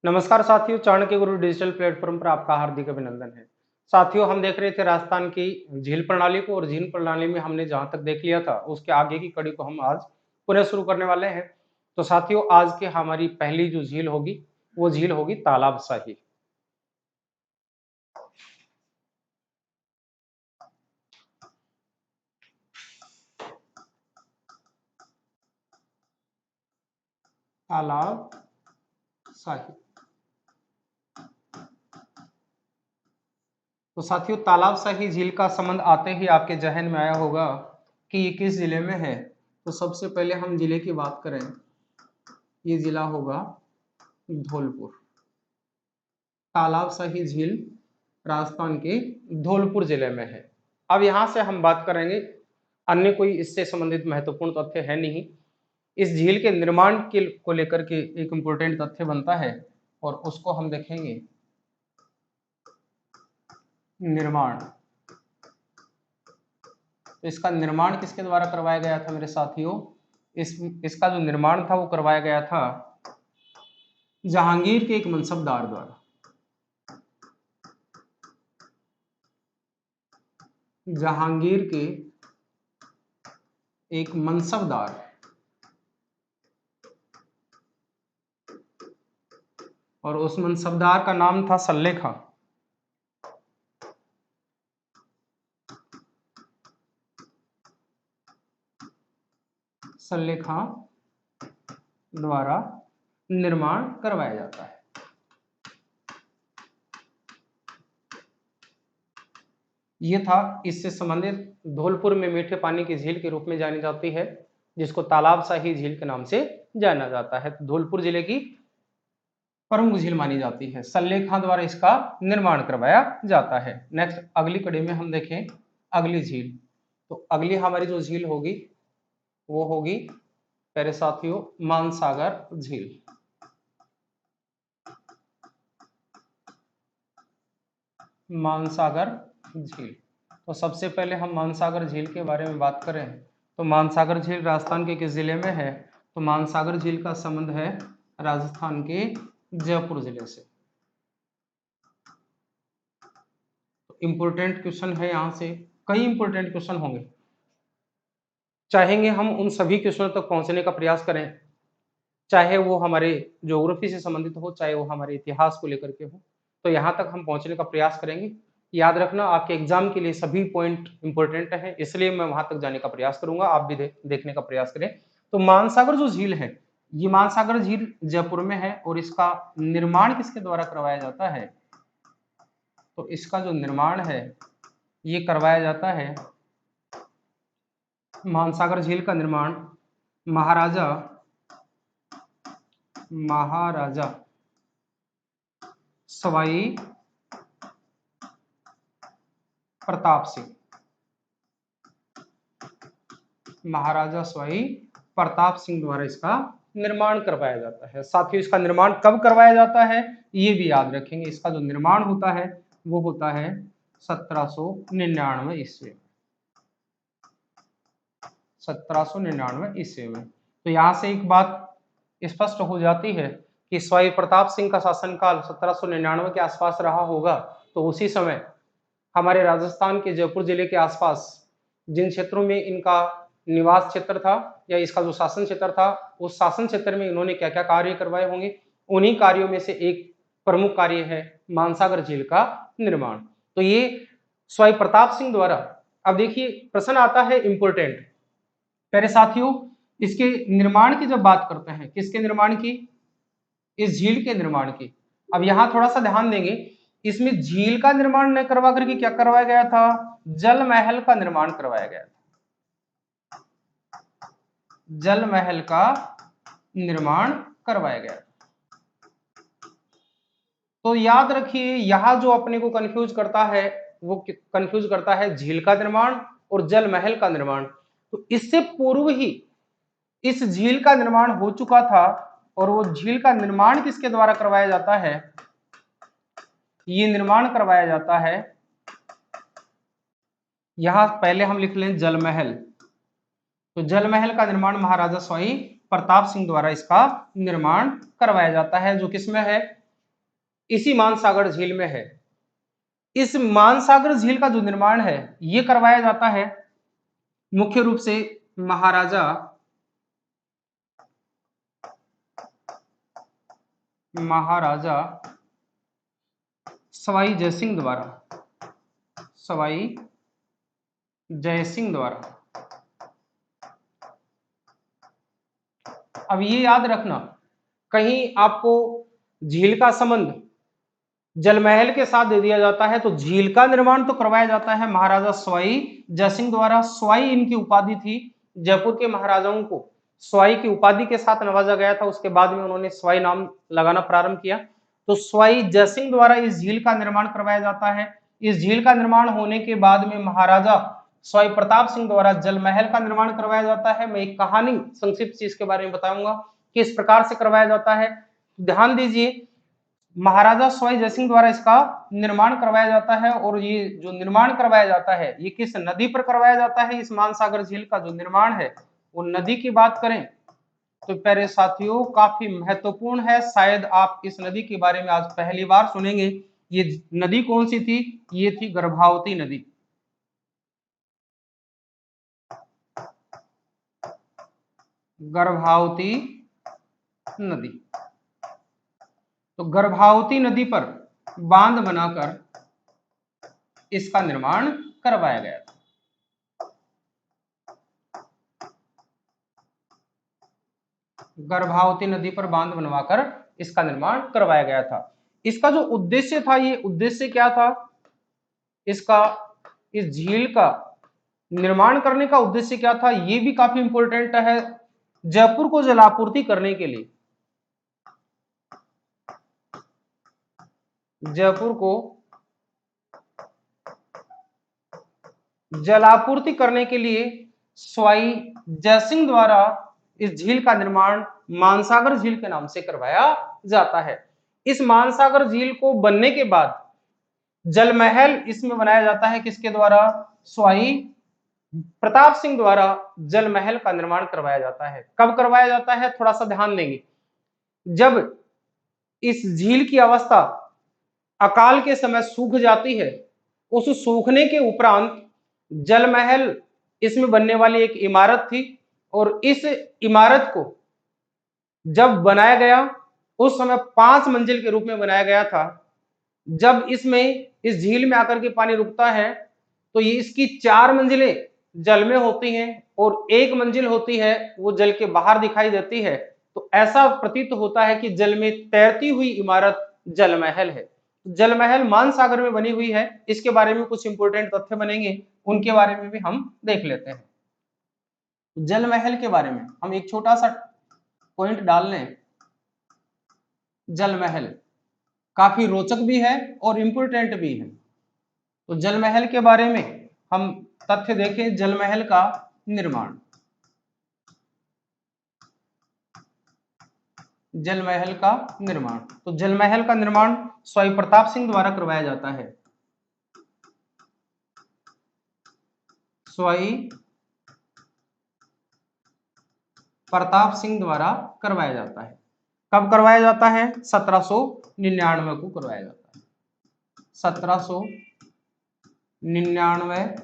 नमस्कार साथियों, चाणक्य गुरु digital platform पर आपका हार्दिक अभिनंदन है। साथियों, हम देख रहे थे राजस्थान की झील प्रणाली को और झील प्रणाली में हमने जहां तक देख लिया था उसके आगे की कड़ी को हम आज पुनः शुरू करने वाले हैं। तो साथियों, आज की हमारी पहली जो झील होगी वो झील होगी तालाब शाही। तालाब शाही। तो साथियों, तालाब शाही झील का संबंध आते ही आपके जहन में आया होगा कि ये किस जिले में है। तो सबसे पहले हम जिले की बात करें, ये जिला होगा धौलपुर। तालाब शाही झील राजस्थान के धौलपुर जिले में है। अब यहाँ से हम बात करेंगे, अन्य कोई इससे संबंधित महत्वपूर्ण तथ्य है नहीं। इस झील के निर्माण के को लेकर के एक इम्पोर्टेंट तथ्य बनता है और उसको हम देखेंगे। निर्माण, तो इसका निर्माण किसके द्वारा करवाया गया था मेरे साथियों? इसका जो निर्माण था वो करवाया गया था जहांगीर के एक मनसबदार द्वारा। जहांगीर के एक मनसबदार, और उस मनसबदार का नाम था सल्ले खां। सल्ले खां द्वारा निर्माण करवाया जाता है। ये था, इससे संबंधित धौलपुर में मीठे पानी की झील के रूप में जानी जाती है, जिसको तालाब शाही झील के नाम से जाना जाता है। धौलपुर जिले की प्रमुख झील मानी जाती है। सल्ले खां द्वारा इसका निर्माण करवाया जाता है। नेक्स्ट, अगली कड़ी में हम देखें अगली झील। तो अगली हमारी जो झील होगी वो होगी प्यारे साथियों मानसागर झील। मानसागर झील। तो सबसे पहले हम मानसागर झील के बारे में बात करें तो मानसागर झील राजस्थान के किस जिले में है? तो मानसागर झील का संबंध है राजस्थान के जयपुर जिले से। तो इंपोर्टेंट क्वेश्चन है, यहां से कई इंपोर्टेंट क्वेश्चन होंगे। चाहेंगे हम उन सभी क्वेश्चनों तक पहुंचने का प्रयास करें, चाहे वो हमारे ज्योग्राफी से संबंधित हो, चाहे वो हमारे इतिहास को लेकर के हो, तो यहाँ तक हम पहुंचने का प्रयास करेंगे। याद रखना, आपके एग्जाम के लिए सभी पॉइंट इंपॉर्टेंट हैं, इसलिए मैं वहां तक जाने का प्रयास करूंगा, आप भी देखने का प्रयास करें। तो मानसागर जो झील है, ये मानसागर झील जयपुर में है और इसका निर्माण किसके द्वारा करवाया जाता है? तो इसका जो निर्माण है ये करवाया जाता है, मानसागर झील का निर्माण महाराजा सवाई प्रताप सिंह, महाराजा सवाई प्रताप सिंह द्वारा इसका निर्माण करवाया जाता है। साथियों, इसका निर्माण कब करवाया जाता है ये भी याद रखेंगे। इसका जो निर्माण होता है वो होता है 1799 ईस्वी में। 1799 ईस्वी में। तो यहां से एक बात स्पष्ट हो जाती है कि सवाई प्रताप सिंह का शासनकाल 1799 के आसपास रहा होगा। तो उसी समय हमारे राजस्थान के जयपुर जिले के आसपास जिन क्षेत्रों में इनका निवास क्षेत्र था या इसका जो शासन क्षेत्र था, उस शासन क्षेत्र में इन्होंने क्या क्या कार्य करवाए होंगे, उन्हीं कार्यों में से एक प्रमुख कार्य है मानसागर झील का निर्माण। तो ये सवाई प्रताप सिंह द्वारा, अब देखिए प्रश्न आता है इंपोर्टेंट प्यारे साथियों, इसके निर्माण की जब बात करते हैं, किसके निर्माण की? इस झील के निर्माण की। अब यहां थोड़ा सा ध्यान देंगे, इसमें झील का निर्माण न करवा करके क्या करवाया गया था? जल महल का निर्माण करवाया गया था। जल महल का निर्माण करवाया गया। तो याद रखिए, यहां जो अपने को कंफ्यूज करता है वो कंफ्यूज करता है झील का निर्माण और जल महल का निर्माण। तो इससे पूर्व ही इस झील का निर्माण हो चुका था और वो झील का निर्माण किसके द्वारा करवाया जाता है? ये निर्माण करवाया जाता है, यहां पहले हम लिख लें जल महल। तो जल महल का निर्माण महाराजा सवाई प्रताप सिंह द्वारा इसका निर्माण करवाया जाता है, जो किसमें है? इसी मानसागर झील में है। इस मानसागर झील का जो निर्माण है ये करवाया जाता है मुख्य रूप से महाराजा सवाई जयसिंह द्वारा, सवाई जयसिंह द्वारा। अब ये याद रखना, कहीं आपको झील का संबंध जलमहल के साथ दे दिया जाता है तो झील का निर्माण तो करवाया जाता है महाराजा सवाई जयसिंह द्वारा। सवाई इनकी उपाधि थी। जयपुर के महाराजाओं को सवाई की उपाधि के साथ नवाजा गया था, उसके बाद में उन्होंने सवाई नाम लगाना प्रारंभ किया। तो सवाई जयसिंह द्वारा इस झील का निर्माण करवाया जाता है। इस झील का निर्माण होने के बाद में महाराजा सवाई प्रताप सिंह द्वारा जलमहल का निर्माण करवाया जाता है। मैं एक कहानी संक्षिप्त से इसके बारे में बताऊंगा कि इस प्रकार से करवाया जाता है। ध्यान दीजिए, महाराजा सवाई जयसिंह द्वारा इसका निर्माण करवाया जाता है और ये जो निर्माण करवाया जाता है ये किस नदी पर करवाया जाता है। इस मानसागर झील का जो निर्माण है वो नदी की बात करें तो प्यारे साथियों काफी महत्वपूर्ण है। शायद आप इस नदी के बारे में आज पहली बार सुनेंगे। ये नदी कौन सी थी? ये थी गर्भावती नदी। गर्भावती नदी। तो गर्भावती नदी पर बांध बनाकर इसका निर्माण करवाया गया था। गर्भावती नदी पर बांध बनवाकर इसका निर्माण करवाया गया था। इसका जो उद्देश्य था, ये उद्देश्य क्या था इसका? इस झील का निर्माण करने का उद्देश्य क्या था ये भी काफी इंपॉर्टेंट है। जयपुर को जलापूर्ति करने के लिए, जयपुर को जलापूर्ति करने के लिए सवाई जयसिंह द्वारा इस झील का निर्माण मानसागर झील के नाम से करवाया जाता है। इस मानसागर झील को बनने के बाद जलमहल इसमें बनाया जाता है। किसके द्वारा? सवाई प्रताप सिंह द्वारा जलमहल का निर्माण करवाया जाता है। कब करवाया जाता है थोड़ा सा ध्यान देंगे। जब इस झील की अवस्था अकाल के समय सूख जाती है, उस सूखने के उपरांत जलमहल इसमें बनने वाली एक इमारत थी और इस इमारत को जब बनाया गया उस समय 5 मंजिल के रूप में बनाया गया था। जब इसमें इस झील में आकर के पानी रुकता है तो ये इसकी 4 मंजिलें जल में होती हैं और 1 मंजिल होती है वो जल के बाहर दिखाई देती है। तो ऐसा प्रतीत होता है कि जल में तैरती हुई इमारत जलमहल है। जलमहल मानसागर में बनी हुई है। इसके बारे में कुछ इंपोर्टेंट तथ्य बनेंगे, उनके बारे में भी हम देख लेते हैं। जलमहल के बारे में हम एक छोटा सा पॉइंट डाल लें। जलमहल काफी रोचक भी है और इंपोर्टेंट भी है। तो जलमहल के बारे में हम तथ्य देखें। जलमहल का निर्माण, जलमहल का निर्माण, तो जलमहल का निर्माण सवाई प्रताप सिंह द्वारा करवाया जाता है। सवाई प्रताप सिंह द्वारा करवाया जाता है। कब करवाया जाता है? 1799 को करवाया जाता है। 1799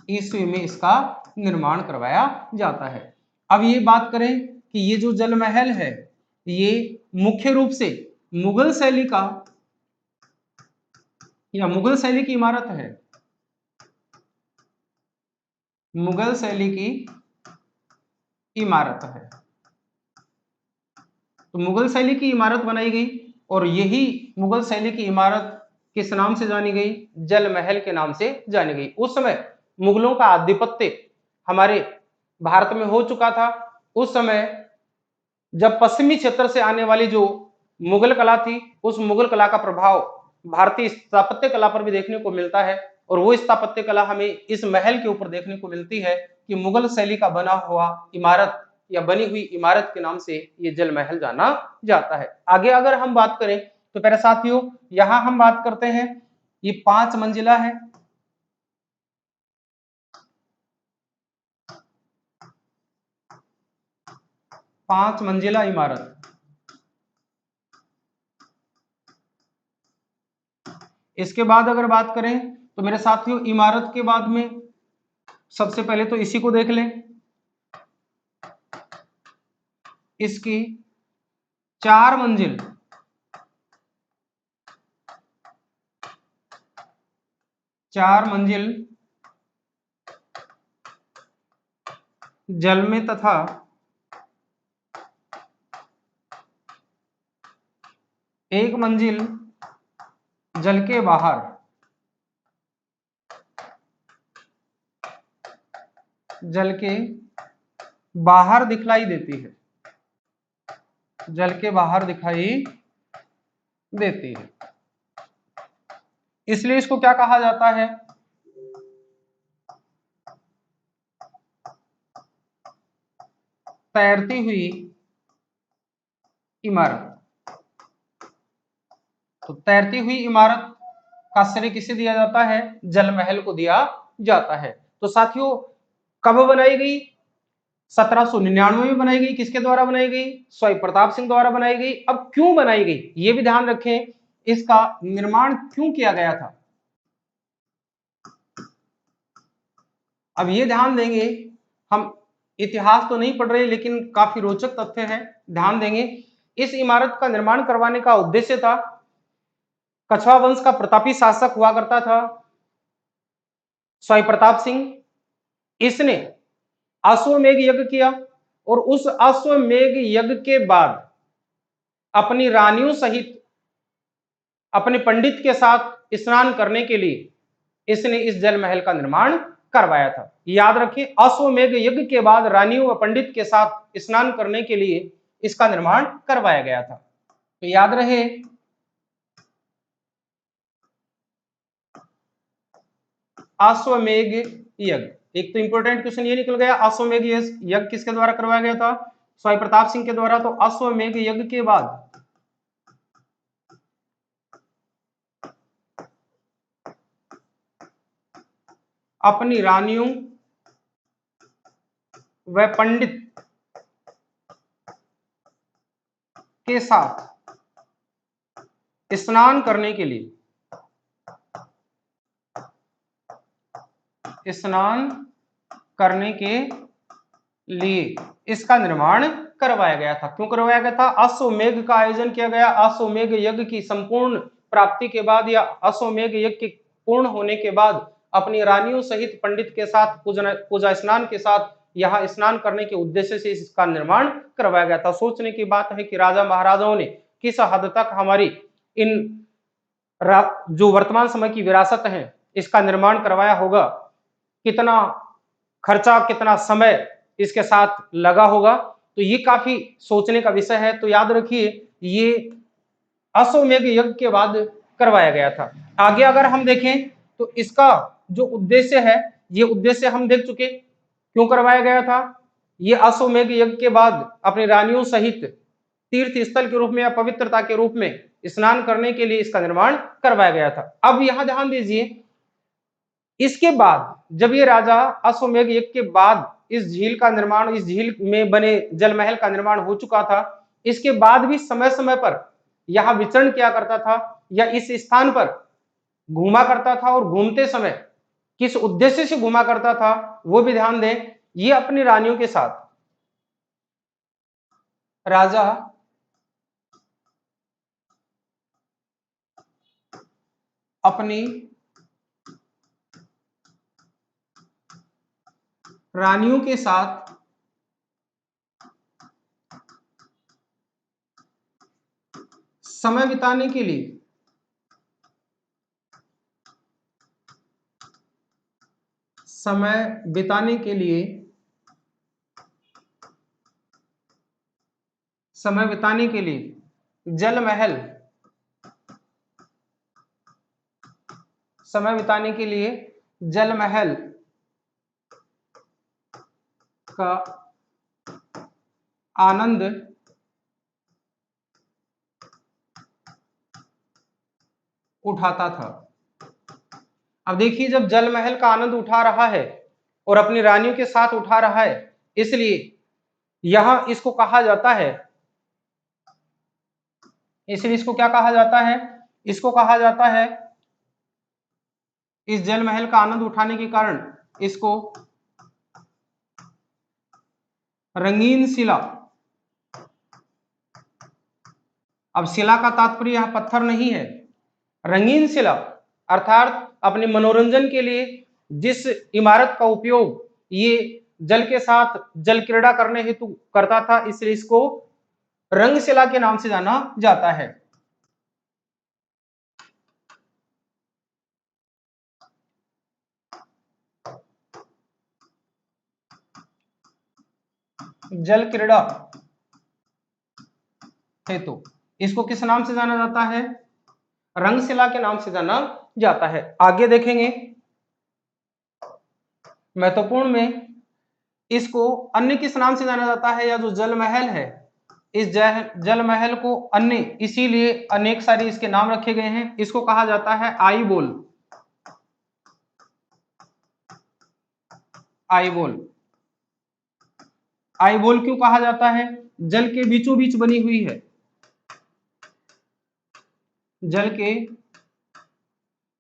ईस्वी में इसका निर्माण करवाया जाता है। अब ये बात करें कि ये जो जलमहल है ये मुख्य रूप से मुगल शैली का या मुगल शैली की इमारत है। मुगल शैली की इमारत है। तो मुगल शैली की इमारत बनाई गई और यही मुगल शैली की इमारत किस नाम से जानी गई? जलमहल के नाम से जानी गई। उस समय मुगलों का आधिपत्य हमारे भारत में हो चुका था। उस समय जब पश्चिमी क्षेत्र से आने वाली जो मुगल कला थी उस मुगल कला का प्रभाव भारतीय स्थापत्य कला पर भी देखने को मिलता है और वो स्थापत्य कला हमें इस महल के ऊपर देखने को मिलती है कि मुगल शैली का बना हुआ इमारत या बनी हुई इमारत के नाम से ये जल महल जाना जाता है। आगे अगर हम बात करें तो प्यारे साथियों यहां हम बात करते हैं, ये 5 मंजिला है। पांच मंजिला इमारत, इसके बाद अगर बात करें तो मेरे साथियों इमारत के बाद में सबसे पहले तो इसी को देख लें, इसकी 4 मंजिल जल में तथा एक मंजिल जल के बाहर दिखलाई देती है, इसलिए इसको क्या कहा जाता है, तैरती हुई इमारत। तो तैरती हुई इमारत का श्रेय किसे दिया जाता है, जल महल को दिया जाता है। तो साथियों कब बनाई गई, 1799 में बनाई गई। किसके द्वारा बनाई गई, स्वाई प्रताप सिंह द्वारा बनाई गई। अब क्यों बनाई गई ये भी ध्यान रखें, इसका निर्माण क्यों किया गया था। अब ये ध्यान देंगे, हम इतिहास तो नहीं पढ़ रहे लेकिन काफी रोचक तथ्य है, ध्यान देंगे। इस इमारत का निर्माण करवाने का उद्देश्य था, कछवा वंश का प्रतापी शासक हुआ करता था स्वाई प्रताप सिंह, इसने अश्वमेघ यज्ञ किया और उस अश्वमेघ यज्ञ के बाद अपनी रानियों सहित अपने पंडित के साथ स्नान करने के लिए इसने इस जल महल का निर्माण करवाया था। याद रखिए, अश्वमेघ यज्ञ के बाद रानियों व पंडित के साथ स्नान करने के लिए इसका निर्माण करवाया गया था। तो याद रहे, अश्वमेघ यज्ञ, एक तो इंपॉर्टेंट क्वेश्चन ये निकल गया, अश्वमेघ यज्ञ किसके द्वारा करवाया गया था, स्वाई प्रताप सिंह के द्वारा। तो अश्वमेघ यज्ञ के बाद अपनी रानियों व पंडित के साथ स्नान करने के लिए इसका निर्माण करवाया गया था। क्यों करवाया गया था, अश्वमेघ का आयोजन किया गया। अश्वमेघ यज्ञ की संपूर्ण प्राप्ति के बाद या अश्वमेघ यज्ञ के पूर्ण होने के बाद अपनी रानियों सहित पंडित के साथ पूजा स्नान के साथ यहाँ स्नान करने के उद्देश्य से इसका निर्माण करवाया गया था। सोचने की बात है कि राजा महाराजाओं ने किस हद तक हमारी इन जो वर्तमान समय की विरासत है इसका निर्माण करवाया होगा, कितना खर्चा कितना समय इसके साथ लगा होगा, तो ये काफी सोचने का विषय है। तो याद रखिए ये अश्वमेघ यज्ञ के बाद करवाया गया था। आगे अगर हम देखें तो इसका जो उद्देश्य है, ये उद्देश्य हम देख चुके क्यों करवाया गया था। ये अश्वमेघ यज्ञ के बाद अपनी रानियों सहित तीर्थ स्थल के रूप में या पवित्रता के रूप में स्नान करने के लिए इसका निर्माण करवाया गया था। अब यहां ध्यान दीजिए, इसके बाद जब ये राजा अश्वमेघ यज्ञ के बाद इस झील का निर्माण, इस झील में बने जल महल का निर्माण हो चुका था, इसके बाद भी समय समय पर यहां विचरण किया करता था या इस स्थान पर घूमा करता था, और घूमते समय किस उद्देश्य से घूमा करता था वो भी ध्यान दें। ये अपनी रानियों के साथ, राजा अपनी रानियों के साथ समय बिताने के लिए जल महल का आनंद उठाता था। अब देखिए, जब जल महल का आनंद उठा रहा है और अपनी रानियों के साथ उठा रहा है, इसलिए यहां इसको कहा जाता है, इसलिए इसको क्या कहा जाता है, इसको कहा जाता है इस जल महल का आनंद उठाने के कारण इसको रंगीन शिला, अब शिला का तात्पर्य यहां पत्थर नहीं है, रंगीन शिला अर्थात अपने मनोरंजन के लिए जिस इमारत का उपयोग ये जल के साथ जल क्रीड़ा करने हेतु करता था, इसलिए इसको रंगशिला के नाम से जाना जाता है। जल क्रीड़ा हेतु इसको किस नाम से जाना जाता है? रंगशिला के नाम से जाना जाता है। आगे देखेंगे महत्वपूर्ण में इसको अन्य किस नाम से जाना जाता है, या जो जल महल है इस जल महल को अन्य इसीलिए अनेक सारे इसके नाम रखे गए हैं। इसको कहा जाता है आईबोल। आईबोल, आईबोल क्यों कहा जाता है? जल के बीचों बीच बनी हुई है, जल के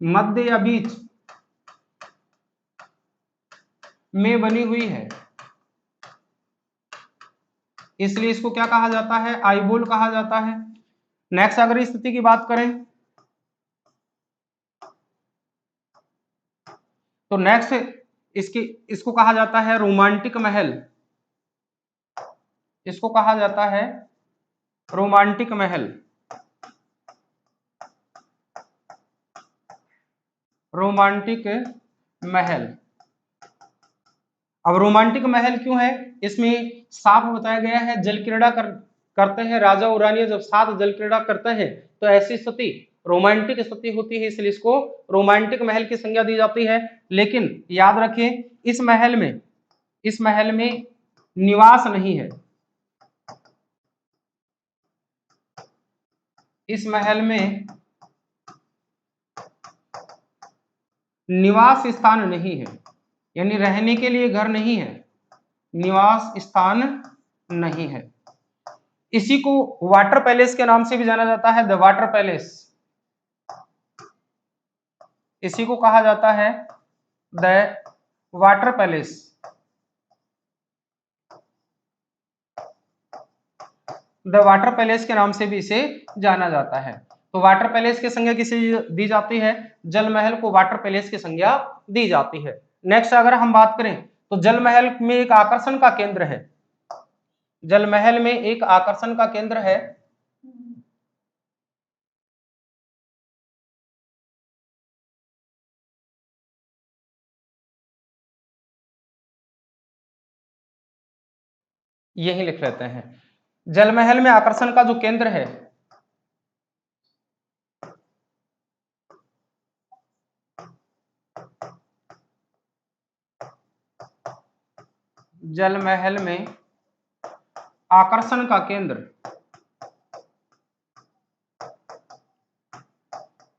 मध्य या बीच में बनी हुई है, इसलिए इसको क्या कहा जाता है? आईबोल कहा जाता है। नेक्स्ट अगर स्थिति की बात करें तो नेक्स्ट इसको कहा जाता है रोमांटिक महल। इसको कहा जाता है रोमांटिक महल। रोमांटिक महल, अब रोमांटिक महल क्यों है? इसमें साफ बताया गया है जल क्रीड़ा करते हैं राजा और रानियां, जब साथ जल क्रीड़ा करते हैं तो ऐसी स्थिति रोमांटिक स्थिति होती है, इसलिए इसको रोमांटिक महल की संज्ञा दी जाती है। लेकिन याद रखें इस महल में निवास नहीं है, इस महल में निवास स्थान नहीं है, यानी रहने के लिए घर नहीं है, निवास स्थान नहीं है। इसी को वाटर पैलेस के नाम से भी जाना जाता है, द वाटर पैलेस। इसी को कहा जाता है the water palace. The water palace के नाम से भी इसे जाना जाता है। तो वाटर पैलेस की संज्ञा किसे दी जाती है? जल महल को वाटर पैलेस की संज्ञा दी जाती है। नेक्स्ट अगर हम बात करें तो जल महल में एक आकर्षण का केंद्र है, जल महल में एक आकर्षण का केंद्र है, यही लिख लेते हैं। जल महल में आकर्षण का जो केंद्र है जल महल में आकर्षण का केंद्र,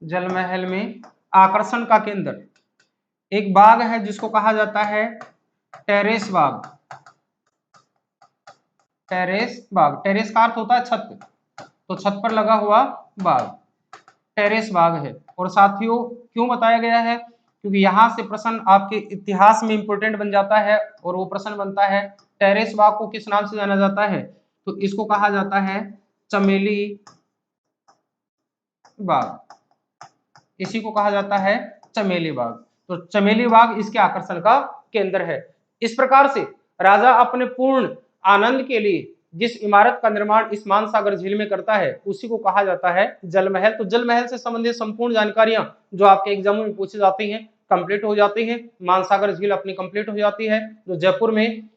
जल महल में आकर्षण का केंद्र एक बाग है जिसको कहा जाता है टेरेस बाग। टेरेस बाग, टेरेस का अर्थ होता है छत, तो छत पर लगा हुआ बाग टेरेस बाग है। और साथियों क्यों बताया गया है? क्योंकि यहां से प्रश्न आपके इतिहास में इंपोर्टेंट बन जाता है, और वो प्रश्न बनता है टेरेस बाग को किस नाम से जाना जाता है? तो इसको कहा जाता है चमेली बाग। इसी को कहा जाता है चमेली बाग। तो चमेली बाग इसके आकर्षण का केंद्र है। इस प्रकार से राजा अपने पूर्ण आनंद के लिए जिस इमारत का निर्माण इस मानसागर झील में करता है उसी को कहा जाता है जल महल। तो जल महल से संबंधित संपूर्ण जानकारियां जो आपके एग्जाम में पूछी जाती हैं कंप्लीट हो जाती है। मानसागर झील अपनी कंप्लीट हो जाती है, जो जयपुर में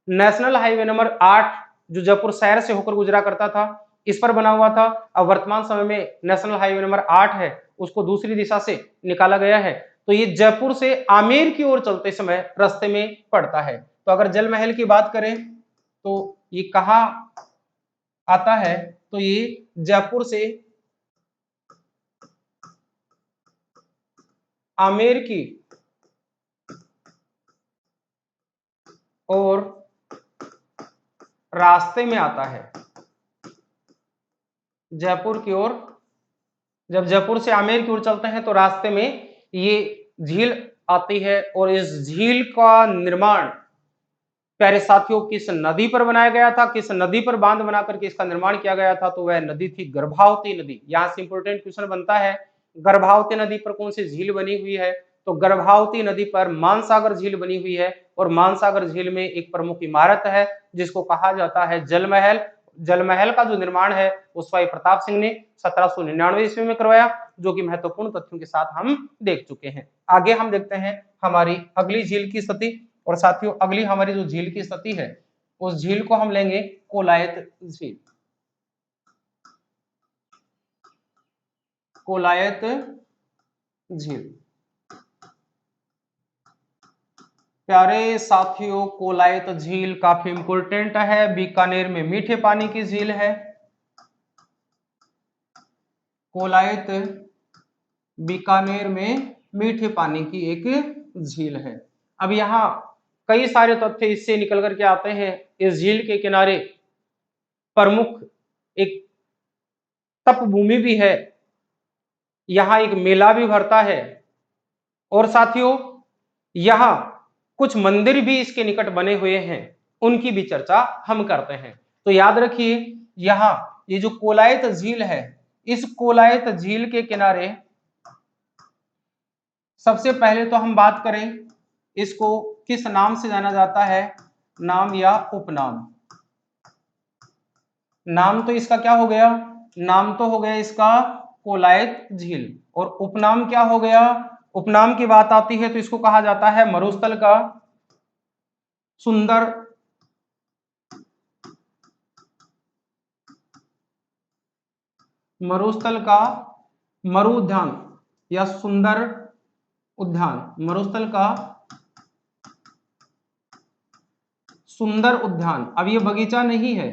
नेशनल हाईवे नंबर 8 जो जयपुर शहर से होकर गुजरा करता था इस पर बना हुआ था। अब वर्तमान समय में नेशनल हाईवे नंबर 8 है उसको दूसरी दिशा से निकाला गया है। तो ये जयपुर से आमेर की ओर चलते समय रास्ते में पड़ता है। तो अगर जल महल की बात करें तो ये कहाँ आता है? तो ये जयपुर से आमेर की और रास्ते में आता है, जयपुर की ओर। जब जयपुर से आमेर की ओर चलते हैं तो रास्ते में ये झील आती है और इस झील का निर्माण प्यारे साथियों किस नदी पर बनाया गया था, किस नदी पर बांध बना करके इसका निर्माण किया गया था, तो वह नदी थी गर्भावती नदी। यहां से इंपोर्टेंट क्वेश्चन बनता है, गर्भावती नदी पर कौन सी झील बनी हुई है, तो गर्भावती नदी पर मानसागर झील बनी हुई है और मानसागर झील में एक प्रमुख इमारत है जिसको कहा जाता है जल महल। जल महल का जो निर्माण है वो स्वाई प्रताप सिंह ने 1799 ईस्वी में करवाया, जो कि महत्वपूर्ण तथ्यों के साथ हम देख चुके हैं। आगे हम देखते हैं हमारी अगली झील की स्थिति। और साथियों अगली हमारी जो झील की स्थिति है उस झील को हम लेंगे कोलायत झील। कोलायत झील प्यारे साथियों कोलायत झील काफी इंपोर्टेंट है, बीकानेर में मीठे पानी की झील है। कोलायत बीकानेर में मीठे पानी की एक झील है। अब यहाँ कई सारे तथ्य इससे निकल करके आते हैं। इस झील के किनारे प्रमुख एक तप भूमि भी है, यहाँ एक मेला भी भरता है और साथियों यहाँ कुछ मंदिर भी इसके निकट बने हुए हैं, उनकी भी चर्चा हम करते हैं। तो याद रखिए यहाँ ये जो कोलायत झील है, इस कोलायत झील के किनारे सबसे पहले तो हम बात करें इसको किस नाम से जाना जाता है, नाम या उपनाम। नाम तो इसका क्या हो गया, नाम तो हो गया इसका कोलायत झील, और उपनाम क्या हो गया, उपनाम की बात आती है तो इसको कहा जाता है मरुस्थल का सुंदर मरुस्थल का मरु उद्यान या सुंदर उद्यान, मरुस्थल का सुंदर उद्यान। अब ये बगीचा नहीं है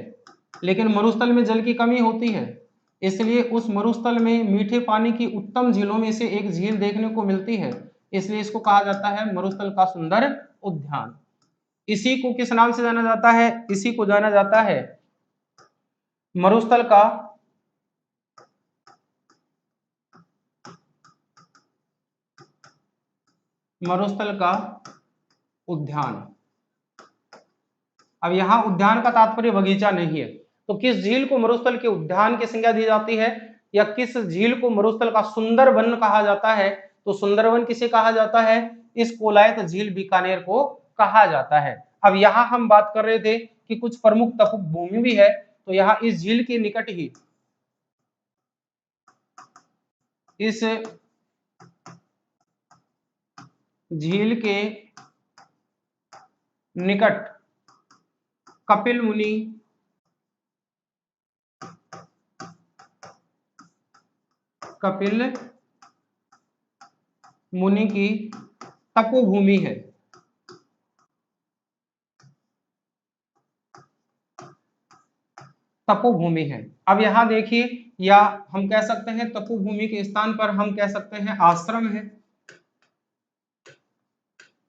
लेकिन मरुस्थल में जल की कमी होती है, इसलिए उस मरुस्थल में मीठे पानी की उत्तम झीलों में से एक झील देखने को मिलती है, इसलिए इसको कहा जाता है मरुस्थल का सुंदर उद्यान। इसी को किस नाम से जाना जाता है, इसी को जाना जाता है मरुस्थल का मरुस्थल का उद्यान। अब यहाँ उद्यान का तात्पर्य बगीचा नहीं है, तो किस झील को मरुस्थल के उद्यान की संज्ञा दी जाती है या किस झील को मरुस्थल का सुंदर वन कहा जाता है, तो सुंदर वन किसे कहा जाता है, इस कोलायत झील बीकानेर को कहा जाता है। अब यहाँ हम बात कर रहे थे कि कुछ प्रमुख तप भूमि भी है, तो यहाँ इस झील के निकट ही इस झील के निकट कपिल मुनि की तपोभूमि है। तपोभूमि है। अब यहाँ देखिए, या हम कह सकते हैं तपोभूमि के स्थान पर हम कह सकते हैं आश्रम है।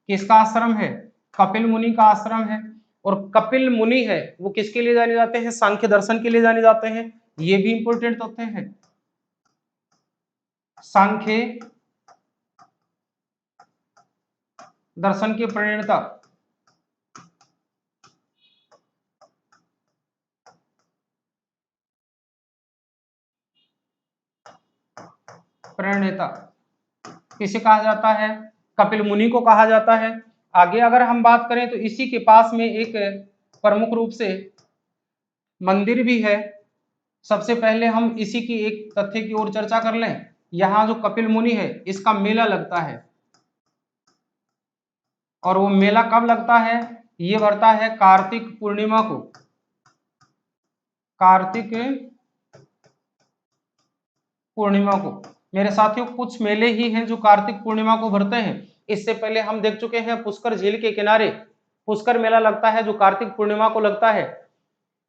किसका आश्रम है, कपिल मुनि का आश्रम है। और कपिल मुनि है वो किसके लिए जाने जाते हैं, सांख्य दर्शन के लिए जाने जाते हैं, ये भी इंपोर्टेंट तथ्य है। सांख्य दर्शन के प्रणेता किसे कहा जाता है, कपिल मुनि को कहा जाता है। आगे अगर हम बात करें तो इसी के पास में एक प्रमुख रूप से मंदिर भी है। सबसे पहले हम इसी की एक तथ्य की ओर चर्चा कर लें। यहाँ जो कपिल मुनि है इसका मेला लगता है, और वो मेला कब लगता है, ये बढ़ता है कार्तिक पूर्णिमा को। कार्तिक पूर्णिमा को मेरे साथियों कुछ मेले ही हैं जो कार्तिक पूर्णिमा को भरते हैं। इससे पहले हम देख चुके हैं पुष्कर झील के किनारे पुष्कर मेला लगता है जो कार्तिक पूर्णिमा को लगता है।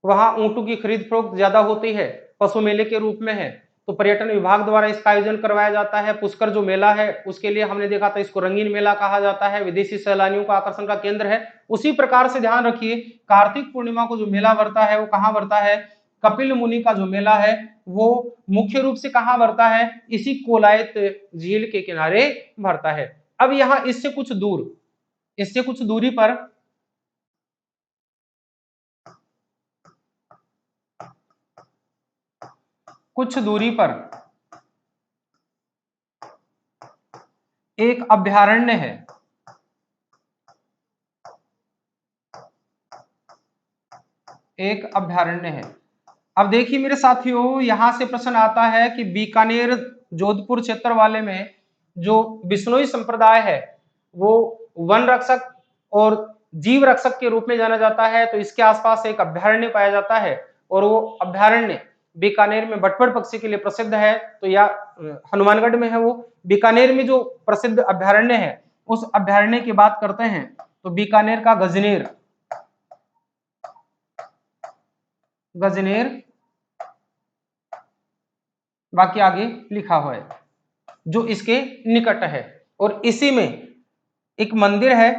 वहां ऊंटों की खरीद फरोख्त ज्यादा होती है, पशु मेले के रूप में है, तो पर्यटन विभाग द्वारा इसका आयोजन करवाया जाता है। पुष्कर जो मेला है उसके लिए हमने देखा था इसको रंगीन मेला कहा जाता है, विदेशी सैलानियों का आकर्षण का केंद्र है। उसी प्रकार से ध्यान रखिए कार्तिक पूर्णिमा को जो मेला भरता है वो कहाँ भरता है, कपिल मुनि का जो मेला है वो मुख्य रूप से कहाँ भरता है, इसी कोलायत झील के किनारे भरता है। अब यहाँ इससे कुछ दूर, इससे कुछ दूरी पर कुछ दूरी पर एक अभयारण्य है। एक अभयारण्य है। अब देखिए मेरे साथियों, यहां से प्रश्न आता है कि बीकानेर जोधपुर क्षेत्र वाले में जो बिश्नोई संप्रदाय है वो वन रक्षक और जीव रक्षक के रूप में जाना जाता है। तो इसके आसपास एक अभयारण्य पाया जाता है और वो अभयारण्य बीकानेर में बटपड़ पक्षी के लिए प्रसिद्ध है। तो या हनुमानगढ़ में है वो। बीकानेर में जो प्रसिद्ध अभयारण्य है उस अभयारण्य की बात करते हैं तो बीकानेर का गजनेर, गजनेर बाकी आगे लिखा हुआ है जो इसके निकट है। और इसी में एक मंदिर है,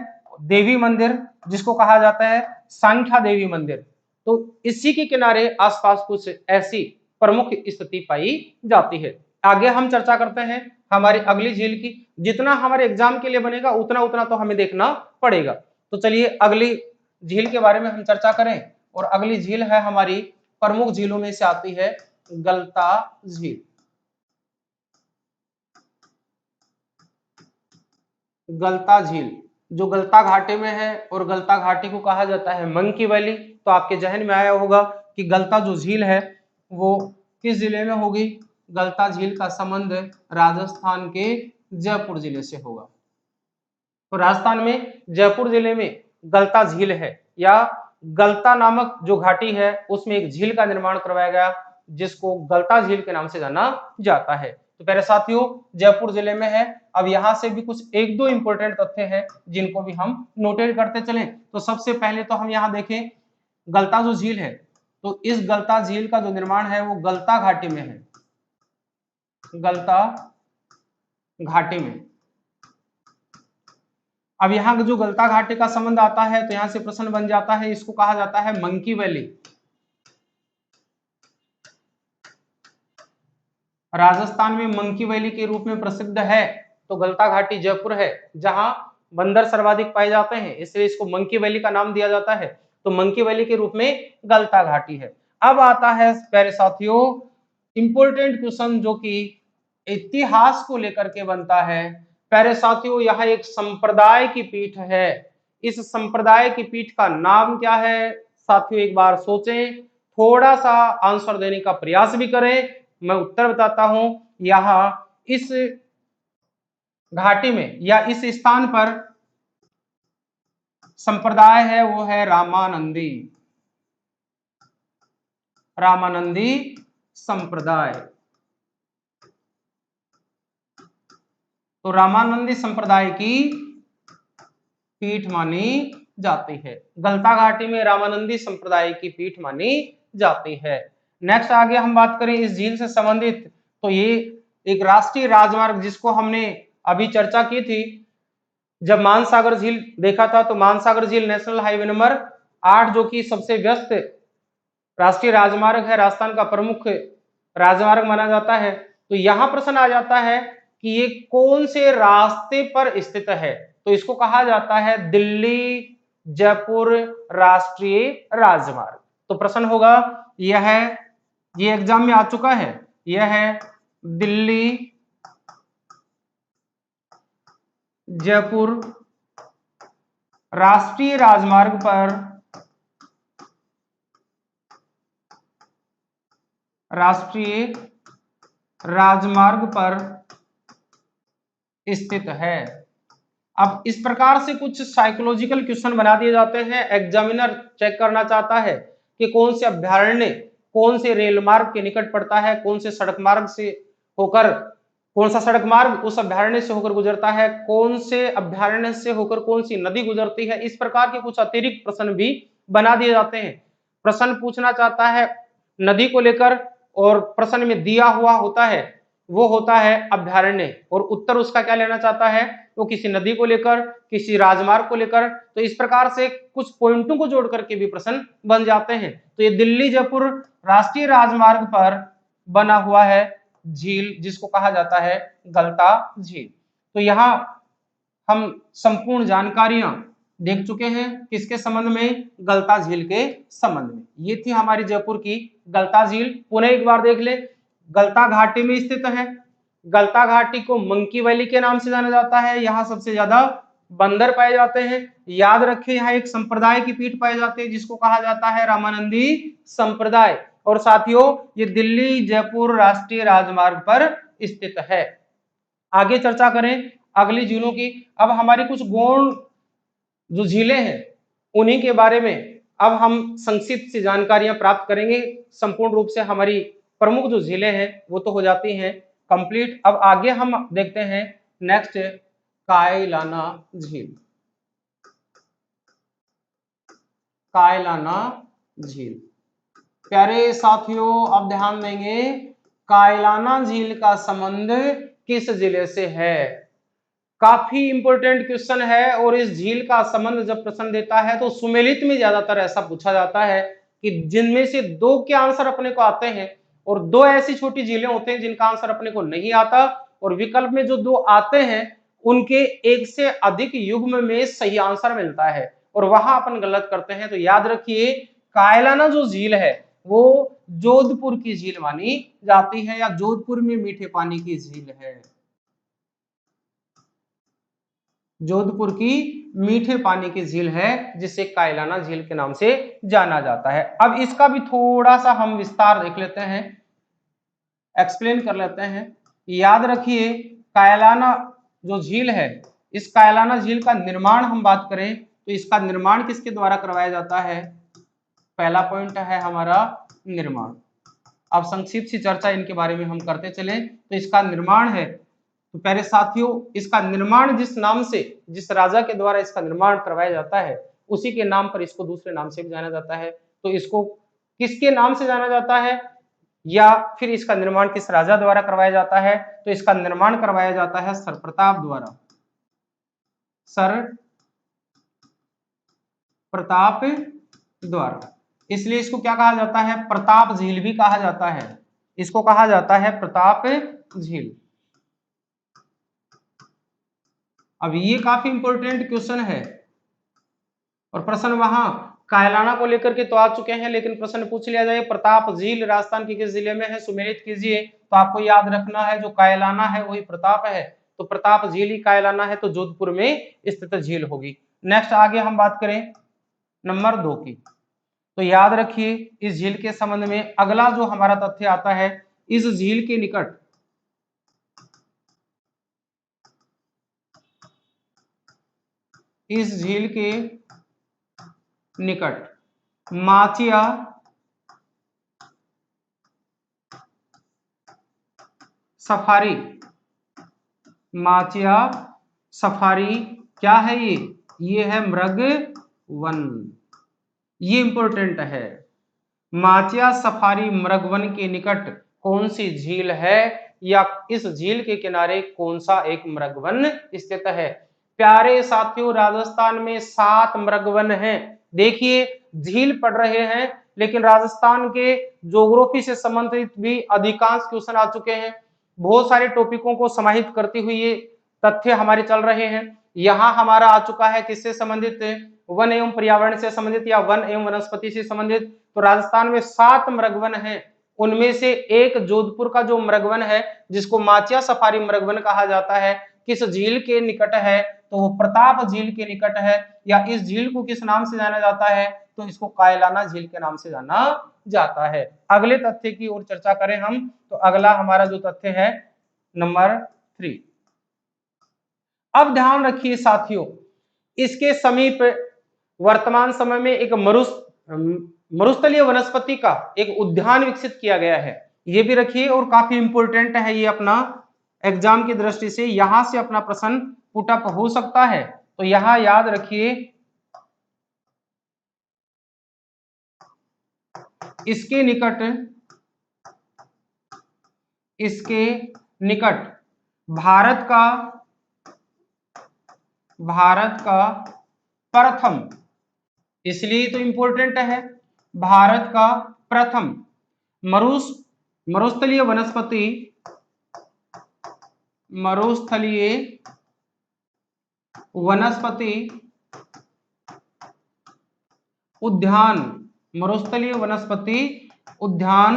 देवी मंदिर, जिसको कहा जाता है सांख्या देवी मंदिर। तो इसी के किनारे आसपास कुछ ऐसी प्रमुख स्थिति पाई जाती है। आगे हम चर्चा करते हैं हमारी अगली झील की। जितना हमारे एग्जाम के लिए बनेगा उतना उतना तो हमें देखना पड़ेगा। तो चलिए अगली झील के बारे में हम चर्चा करें। और अगली झील है हमारी प्रमुख झीलों में से आती है गलता झील। गलता झील जो गलता घाटी में है और गलता घाटी को कहा जाता है मंकी वैली। तो आपके जहन में आया होगा कि गलता जो झील है वो किस जिले में होगी। गलता झील का संबंध राजस्थान के जयपुर जिले से होगा। तो राजस्थान में जयपुर जिले में गलता झील है या गलता नामक जो घाटी है उसमें एक झील का निर्माण करवाया गया जिसको गलता झील के नाम से जाना जाता है। तो प्यारे साथियों जयपुर जिले में है। अब यहाँ से भी कुछ एक दो इंपॉर्टेंट तथ्य हैं जिनको भी हम नोटेट करते चलें। तो सबसे पहले तो हम यहाँ देखें गलता जो झील है तो इस गलता झील का जो निर्माण है वो गलता घाटी में है। गलता घाटी में। अब यहाँ जो गलता घाटी का संबंध आता है तो यहाँ से प्रश्न बन जाता है, इसको कहा जाता है मंकी वैली। राजस्थान में मंकी वैली के रूप में प्रसिद्ध है। तो गलता घाटी जयपुर है जहां बंदर सर्वाधिक पाए जाते हैं, इसलिए इसको मंकी वैली का नाम दिया जाता है। तो मंकी वैली के रूप में गलता घाटी है। अब आता है प्यारे साथियों इंपॉर्टेंट क्वेश्चन जो कि इतिहास को लेकर के बनता है। प्यारे साथियों यहाँ एक संप्रदाय की पीठ है। इस संप्रदाय की पीठ का नाम क्या है साथियों, एक बार सोचें, थोड़ा सा आंसर देने का प्रयास भी करें। मैं उत्तर बताता हूं। यहाँ इस घाटी में या इस स्थान पर संप्रदाय है वो है रामानंदी। रामानंदी संप्रदाय। तो रामानंदी संप्रदाय की पीठ मानी जाती है। गलता घाटी में रामानंदी संप्रदाय की पीठ मानी जाती है। नेक्स्ट आगे हम बात करें इस झील से संबंधित तो ये एक राष्ट्रीय राजमार्ग जिसको हमने अभी चर्चा की थी जब मानसागर झील देखा था। तो मानसागर झील नेशनल हाईवे नंबर 8 जो कि सबसे व्यस्त राष्ट्रीय राजमार्ग है, राजस्थान का प्रमुख राजमार्ग माना जाता है। तो यहां प्रश्न आ जाता है कि ये कौन से रास्ते पर स्थित है। तो इसको कहा जाता है दिल्ली जयपुर राष्ट्रीय राजमार्ग। तो प्रश्न होगा यह है, ये एग्जाम में आ चुका है, यह है दिल्ली जयपुर राष्ट्रीय राजमार्ग पर, राष्ट्रीय राजमार्ग पर स्थित है। अब इस प्रकार से कुछ साइकोलॉजिकल क्वेश्चन बना दिए जाते हैं। एग्जामिनर चेक करना चाहता है कि कौन से अभ्यारण्य कौन से रेल मार्ग के निकट पड़ता है, कौन से सड़क मार्ग से होकर, कौन सा सड़क मार्ग उस अभ्यारण्य से होकर गुजरता है, कौन से अभ्यारण्य से होकर कौन सी नदी गुजरती है। इस प्रकार के कुछ अतिरिक्त प्रश्न भी बना दिए जाते हैं। प्रश्न पूछना चाहता है नदी को लेकर और प्रश्न में दिया हुआ होता है वो होता है अभ्यारण्य और उत्तर उसका क्या लेना चाहता है वो किसी नदी को लेकर, किसी राजमार्ग को लेकर। तो इस प्रकार से कुछ पॉइंटों को जोड़ करके भी प्रश्न बन जाते हैं। तो ये दिल्ली जयपुर राष्ट्रीय राजमार्ग पर बना हुआ है झील जिसको कहा जाता है गलता झील। तो यहाँ हम संपूर्ण जानकारियां देख चुके हैं किसके संबंध में, गलता झील के संबंध में। ये थी हमारी जयपुर की गलता झील। पुनः एक बार देख ले, गलता घाटी में स्थित है। गलता घाटी को मंकी वैली के नाम से जाना जाता है। यहाँ सबसे ज्यादा बंदर पाए जाते हैं। याद रखें, यहाँ एक संप्रदाय की पीठ पाई जाती है जिसको कहा जाता है रामानंदी संप्रदाय। और साथियों, ये दिल्ली जयपुर राष्ट्रीय राजमार्ग पर स्थित है। आगे चर्चा करें अगली झीलों की। अब हमारी कुछ गौण जो झीलें हैं उन्हीं के बारे में अब हम संक्षिप्त सी जानकारियां प्राप्त करेंगे। संपूर्ण रूप से हमारी प्रमुख जो झीलें हैं वो तो हो जाती हैं कंप्लीट। अब आगे हम देखते हैं नेक्स्ट कायलाना झील। कायलाना झील, प्यारे साथियों अब ध्यान देंगे, कायलाना झील का संबंध किस जिले से है? काफी इंपॉर्टेंट क्वेश्चन है। और इस झील का संबंध जब प्रश्न देता है तो सुमेलित में ज्यादातर ऐसा पूछा जाता है कि जिनमें से दो के आंसर अपने को आते हैं और दो ऐसी छोटी झीलें होते हैं जिनका आंसर अपने को नहीं आता, और विकल्प में जो दो आते हैं उनके एक से अधिक युग्म में सही आंसर मिलता है और वहां अपन गलत करते हैं। तो याद रखिए, कायलाना जो झील है वो जोधपुर की झील मानी जाती है या जोधपुर में मीठे पानी की झील है। जोधपुर की मीठे पानी की झील है जिसे कायलाना झील के नाम से जाना जाता है। अब इसका भी थोड़ा सा हम विस्तार देख लेते हैं, एक्सप्लेन कर लेते हैं। याद रखिए, कायलाना जो झील है, इस कायलाना झील का निर्माण हम बात करें तो इसका निर्माण किसके द्वारा करवाया जाता है? पहला पॉइंट है हमारा निर्माण। अब संक्षिप्त सी चर्चा इनके बारे में हम करते चले। तो इसका निर्माण है, तो प्यारे साथियों इसका निर्माण जिस नाम से, जिस राजा के द्वारा इसका निर्माण करवाया जाता है उसी के नाम पर इसको दूसरे नाम से भी जाना जाता है। तो इसको किसके नाम से जाना जाता है या फिर इसका निर्माण किस राजा द्वारा करवाया जाता है? तो इसका निर्माण करवाया जाता है सर प्रताप द्वारा। सर प्रताप द्वारा, इसलिए इसको क्या कहा जाता है? प्रताप झील भी कहा जाता है। इसको कहा जाता है प्रताप झील। अब ये काफी इंपॉर्टेंट क्वेश्चन है और प्रश्न वहां कायलाना को लेकर के तो आ चुके हैं, लेकिन प्रश्न पूछ लिया जाए प्रताप झील राजस्थान के किस जिले में है, सुमेलित कीजिए। तो आपको याद रखना है जो कायलाना है वही प्रताप है, तो प्रताप झील ही कायलाना है, तो जोधपुर में स्थित झील होगी। नेक्स्ट आगे हम बात करें नंबर 2 की। तो याद रखिए, इस झील के संबंध में अगला जो हमारा तथ्य आता है, इस झील के निकट इस झील के निकट माचिया सफारी, माचिया सफारी क्या है? ये है मृग वन। ये इंपॉर्टेंट है। माचिया सफारी मृगवन के निकट कौन सी झील है या इस झील के किनारे कौन सा एक मृगवन स्थित है? प्यारे साथियों, राजस्थान में 7 मृगवन हैं। देखिए, झील पढ़ रहे हैं लेकिन राजस्थान के ज्योग्राफी से संबंधित भी अधिकांश क्वेश्चन आ चुके हैं। बहुत सारे टॉपिकों को समाहित करती हुई ये तथ्य हमारे चल रहे हैं। यहाँ हमारा आ चुका है किससे संबंधित? वन एवं पर्यावरण से संबंधित या वन एवं वनस्पति से संबंधित। तो राजस्थान में 7 मृगवन हैं, उनमें से एक जोधपुर का जो मृगवन है जिसको माचिया सफारी मृगवन कहा जाता है, किस झील के निकट है? तो वो प्रताप झील के निकट है। या इस झील को किस नाम से जाना जाता है? तो इसको कायलाना झील के नाम से जाना जाता है। अगले तथ्य की ओर चर्चा करें हम, तो अगला हमारा जो तथ्य है नंबर 3। अब ध्यान रखिए साथियों, इसके समीप वर्तमान समय में एक मरुस्थलीय वनस्पति का एक उद्यान विकसित किया गया है। ये भी रखिए और काफी इंपॉर्टेंट है ये अपना एग्जाम की दृष्टि से, यहां से अपना प्रश्न पुटअप हो सकता है। तो यहां याद रखिए, इसके निकट भारत का प्रथम, इसलिए तो इंपॉर्टेंट है, भारत का प्रथम मरुस्थलीय वनस्पति उद्यान, मरुस्थलीय वनस्पति उद्यान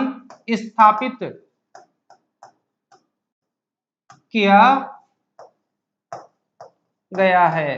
स्थापित किया गया है।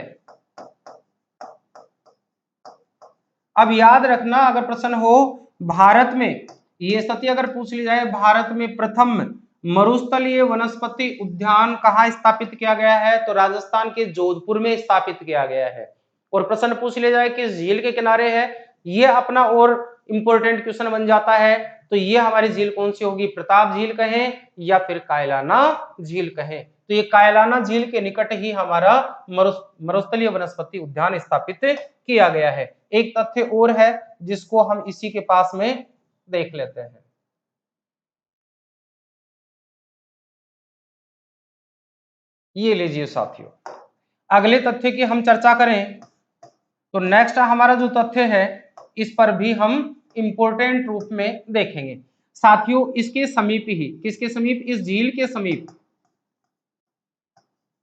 अब याद रखना, अगर प्रश्न हो भारत में, ये स्थिति अगर पूछ ली जाए भारत में प्रथम मरुस्थलीय वनस्पति उद्यान कहाँ स्थापित किया गया है, तो राजस्थान के जोधपुर में स्थापित किया गया है। और प्रश्न पूछ लिया जाए कि झील के किनारे है, ये अपना और इंपॉर्टेंट क्वेश्चन बन जाता है। तो ये हमारी झील कौन सी होगी, प्रताप झील कहें या फिर कायलाना झील कहें। तो ये कायलाना झील के निकट ही हमारा मरुस्थलीय वनस्पति उद्यान स्थापित किया गया है। एक तथ्य और है जिसको हम इसी के पास में देख लेते हैं। ये लीजिए साथियों, अगले तथ्य की हम चर्चा करें तो नेक्स्ट हमारा जो तथ्य है इस पर भी हम इंपॉर्टेंट रूप में देखेंगे। साथियों इसके समीप ही, किसके समीप, इस झील के समीप,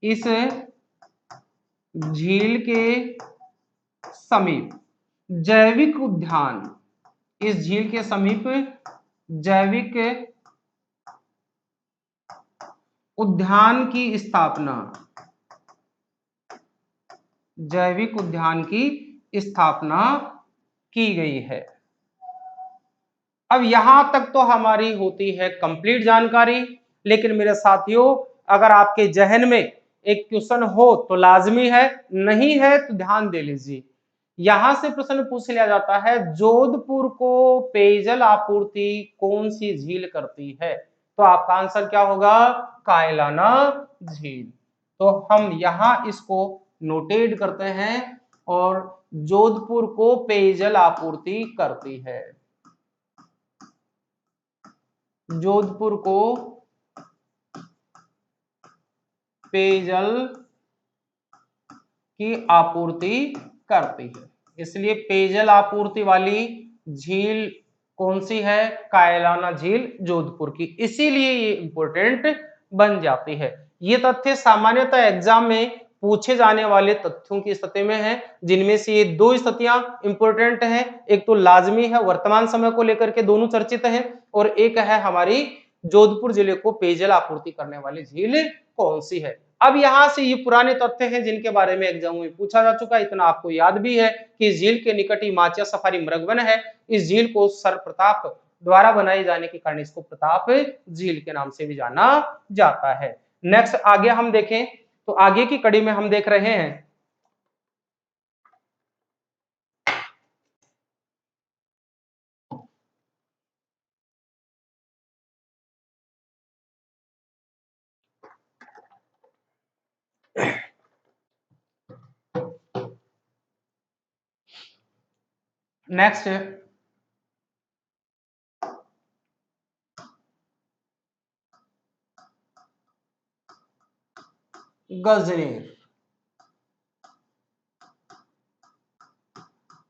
इस झील के समीप जैविक उद्यान, इस झील के समीप जैविक उद्यान की स्थापना, जैविक उद्यान की स्थापना की गई है। अब यहां तक तो हमारी होती है कंप्लीट जानकारी, लेकिन मेरे साथियों अगर आपके जहन में एक क्वेश्चन हो तो लाजमी है, नहीं है तो ध्यान दे लीजिए। यहां से प्रश्न पूछ लिया जाता है जोधपुर को पेयजल आपूर्ति कौन सी झील करती है, तो आपका आंसर क्या होगा, कायलाना झील। तो हम यहां इसको नोटेट करते हैं और जोधपुर को पेयजल आपूर्ति करती है, जोधपुर को पेयजल की आपूर्ति करती है। इसलिए पेयजल आपूर्ति वाली झील कौन सी है, कायलाना झील जोधपुर की, इसीलिए ये इंपॉर्टेंट बन जाती है। ये तथ्य सामान्यतः एग्जाम में पूछे जाने वाले तथ्यों की स्थिति में है, जिनमें से ये दो स्थितियां इंपॉर्टेंट हैं। एक तो लाजमी है, वर्तमान समय को लेकर के दोनों चर्चित हैं, और एक है हमारी जोधपुर जिले को पेयजल आपूर्ति करने वाली झील कौन सी है। अब यहां से ये पुराने तथ्य हैं जिनके बारे में एग्जाम में पूछा जा चुका है। इतना आपको याद भी है कि इस झील के निकट ही माचिया सफारी मृगवन है। इस झील को सर प्रताप द्वारा बनाए जाने के कारण इसको प्रताप झील के नाम से भी जाना जाता है। नेक्स्ट आगे हम देखें तो आगे की कड़ी में हम देख रहे हैं नेक्स्ट गजनेर।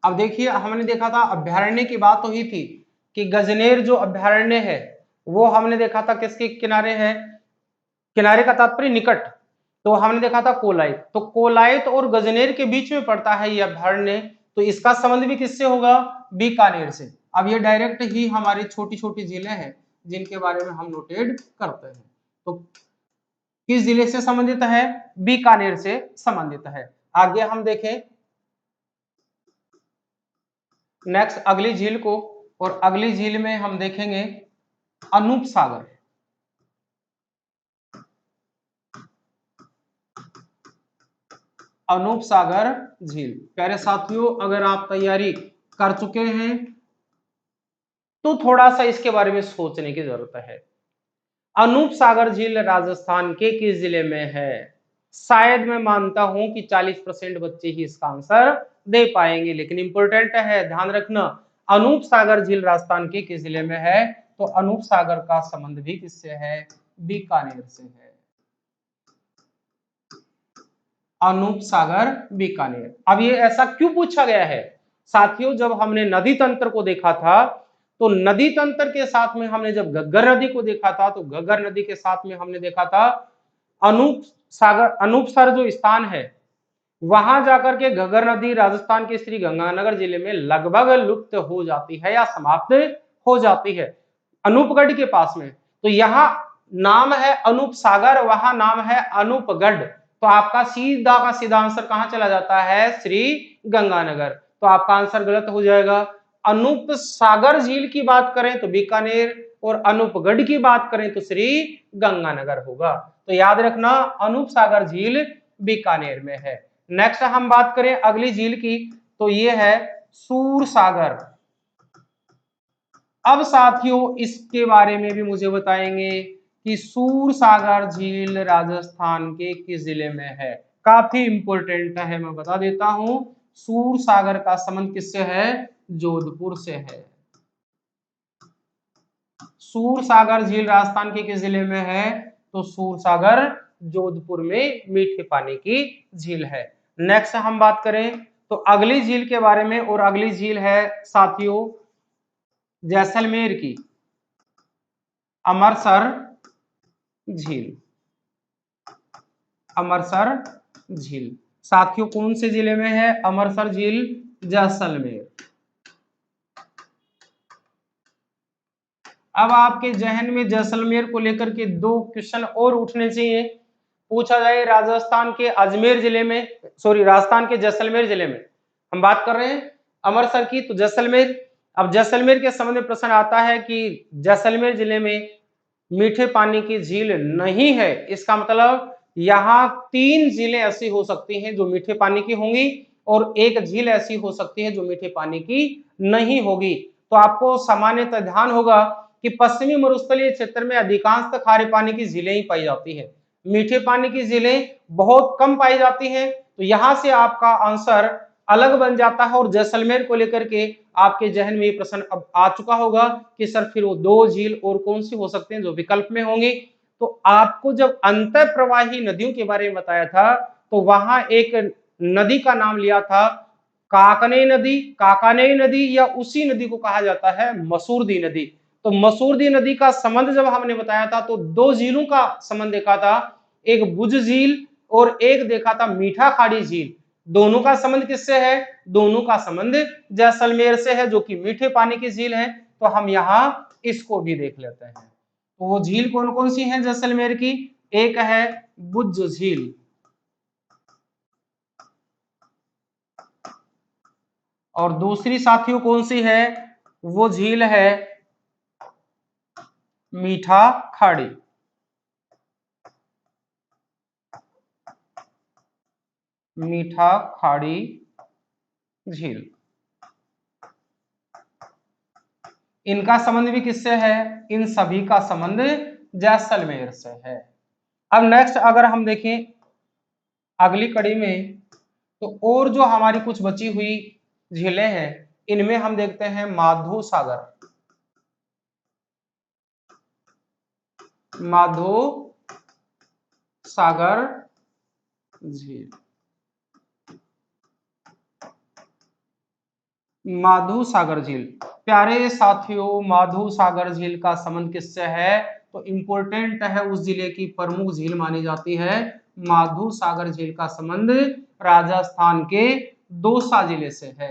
अब देखिए हमने देखा था अभ्यारण्य की बात हुई थी कि गजनेर जो अभ्यारण्य है वो हमने देखा था किसके किनारे है, किनारे का तात्पर्य निकट। तो हमने देखा था कोलायत, तो कोलायत और गजनेर के बीच में पड़ता है यह अभ्यारण्य, तो इसका संबंध भी किससे होगा, बीकानेर से। अब ये डायरेक्ट ही हमारी छोटी छोटी जिले हैं जिनके बारे में हम नोटेड करते हैं। तो किस जिले से संबंधित है, बीकानेर से संबंधित है। आगे हम देखें नेक्स्ट अगली झील को, और अगली झील में हम देखेंगे अनूप सागर। अनूप सागर झील। प्यारे साथियों अगर आप तैयारी कर चुके हैं तो थोड़ा सा इसके बारे में सोचने की जरूरत है। अनूप सागर झील राजस्थान के किस जिले में है, शायद मैं मानता हूं कि 40% बच्चे ही इसका आंसर दे पाएंगे, लेकिन इंपॉर्टेंट है ध्यान रखना। अनूप सागर झील राजस्थान के किस जिले में है, तो अनूप सागर का संबंध भी किससे है, बीकानेर से है। अनूप सागर बीकानेर। अब ये ऐसा क्यों पूछा गया है साथियों, जब हमने नदी तंत्र को देखा था तो नदी तंत्र के साथ में हमने जब घग्गर नदी को देखा था तो घग्गर नदी के साथ में हमने देखा था अनूप सागर, अनूपसर जो स्थान है वहां जाकर के घग्गर नदी राजस्थान के श्री गंगानगर जिले में लगभग लुप्त हो जाती है या समाप्त हो जाती है अनूपगढ़ के पास में। तो यहाँ नाम है अनूप सागर, वहां नाम है अनूपगढ़। तो आपका सीधा का सीधा आंसर कहां चला जाता है? श्री गंगानगर। तो आपका आंसर गलत हो जाएगा। अनूप सागर झील की बात करें तो बीकानेर, और अनूपगढ़ की बात करें तो श्री गंगानगर होगा। तो याद रखना अनूप सागर झील बीकानेर में है। नेक्स्ट हम बात करें अगली झील की, तो ये है सूरसागर। अब साथियों इसके बारे में भी मुझे बताएंगे कि सूरसागर झील राजस्थान के किस जिले में है। काफी इंपॉर्टेंट है, मैं बता देता हूं। सूरसागर का संबंध किससे है? जोधपुर से है। सूरसागर झील राजस्थान के किस जिले में है? तो सूरसागर जोधपुर में मीठे पानी की झील है। नेक्स्ट हम बात करें तो अगली झील के बारे में, और अगली झील है साथियों जैसलमेर की अमरसर झील। अमरसर झील साथियों कौन से जिले में है? अमरसर झील जैसलमेर। अब आपके जहन में जैसलमेर को लेकर के दो क्वेश्चन और उठने चाहिए। पूछा जाए राजस्थान के अजमेर जिले में, सॉरी राजस्थान के जैसलमेर जिले में हम बात कर रहे हैं अमरसर की, तो जैसलमेर। अब जैसलमेर के संबंध में प्रश्न आता है कि जैसलमेर जिले में मीठे पानी की झील नहीं है। इसका मतलब यहाँ 3 झीलें ऐसी हो सकती हैं जो मीठे पानी की होंगी, और एक झील ऐसी हो सकती है जो मीठे पानी की नहीं होगी। तो आपको सामान्यतः ध्यान होगा कि पश्चिमी मरुस्थलीय क्षेत्र में अधिकांशतः खारे पानी की झीलें ही पाई जाती है, मीठे पानी की झीलें बहुत कम पाई जाती हैं। तो यहां से आपका आंसर अलग बन जाता है, और जैसलमेर को लेकर के आपके जहन में ये प्रश्न अब आ चुका होगा कि सर फिर वो 2 झील और कौन सी हो सकते हैं जो विकल्प में होंगी। तो आपको जब अंतर प्रवाही नदियों के बारे में बताया था तो वहां एक नदी का नाम लिया था काकने नदी। काकानेय नदी या उसी नदी को कहा जाता है मसूरदी नदी। तो मसूरदी नदी का संबंध जब हमने बताया था तो 2 झीलों का संबंध देखा था, एक भुज झील और एक देखा था मीठा खाड़ी झील। दोनों का संबंध किससे है? दोनों का संबंध जैसलमेर से है जो कि मीठे पानी की झील है। तो हम यहाँ इसको भी देख लेते हैं। तो वो झील कौन कौन सी है जैसलमेर की? एक है भुज झील, और दूसरी साथियों कौन सी है? वो झील है मीठा खाड़ी। मीठा खाड़ी झील। इनका संबंध भी किससे है? इन सभी का संबंध जैसलमेर से है। अब नेक्स्ट अगर हम देखें अगली कड़ी में, तो और जो हमारी कुछ बची हुई झीलें हैं इनमें हम देखते हैं माधो सागर। माधो सागर झील। माधो सागर झील प्यारे साथियों, माधो सागर झील का संबंध किससे है? तो इंपॉर्टेंट है, उस जिले की प्रमुख झील मानी जाती है। माधो सागर झील का संबंध राजस्थान के दौसा जिले से है।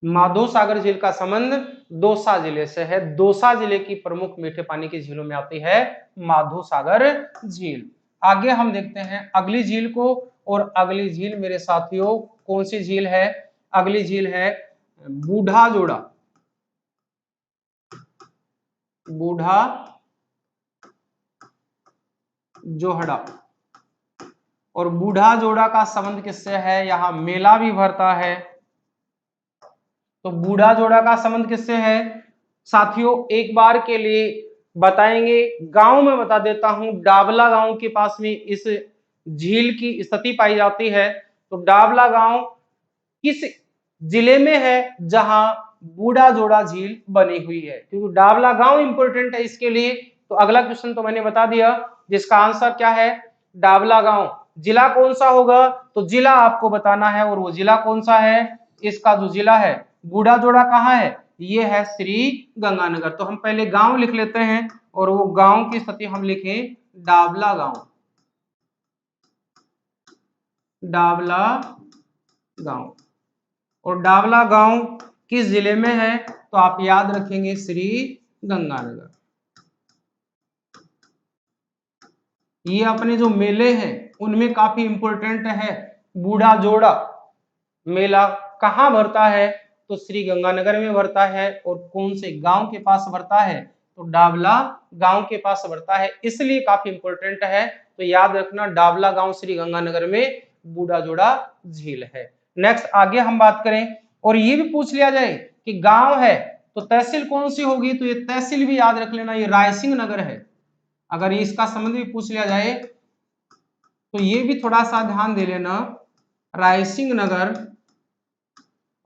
माधो सागर झील का संबंध दौसा जिले से है। दौसा जिले की प्रमुख मीठे पानी की झीलों में आती है माधो सागर झील। आगे हम देखते हैं अगली झील को, और अगली झील मेरे साथियों कौन सी झील है? अगली झील है बूढ़ा जोड़ा। बूढ़ा जोहड़ा। और बूढ़ा जोड़ा का संबंध किससे है? यहाँ मेला भी भरता है। तो बूढ़ा जोड़ा का संबंध किससे है साथियों? एक बार के लिए बताएंगे, गांव में बता देता हूं। डाबला गांव के पास में इस झील की स्थिति पाई जाती है। तो डाबला गांव किस जिले में है जहां बूढ़ा जोड़ा झील बनी हुई है? क्योंकि डाबला गांव इंपॉर्टेंट है इसके लिए। तो अगला क्वेश्चन तो मैंने बता दिया, जिसका आंसर क्या है? डाबला गांव। जिला कौन सा होगा? तो जिला आपको बताना है, और वो जिला कौन सा है? इसका जो जिला है बूढ़ा जोड़ा कहाँ है? ये है श्री गंगानगर। तो हम पहले गांव लिख लेते हैं, और वो गांव की स्थिति हम लिखें डाबला गांव। डाबला गांव। और डाबला गांव किस जिले में है? तो आप याद रखेंगे श्री गंगानगर। ये अपने जो मेले हैं उनमें काफी इंपॉर्टेंट है। बूढ़ा जोड़ा मेला कहाँ भरता है? तो श्री गंगानगर में भरता है। और कौन से गांव के पास भरता है? तो डाबला गांव के पास भरता है, इसलिए काफी इंपॉर्टेंट है। तो याद रखना, डाबला गांव श्री गंगानगर में बूढ़ा जोड़ा झील है। नेक्स्ट आगे हम बात करें, और ये भी पूछ लिया जाए कि गांव है तो तहसील कौन सी होगी? तो ये तहसील भी याद रख लेना, ये रायसिंह नगर है। अगर इसका संबंध भी पूछ लिया जाए तो ये भी थोड़ा सा ध्यान दे लेना, रायसिंह नगर।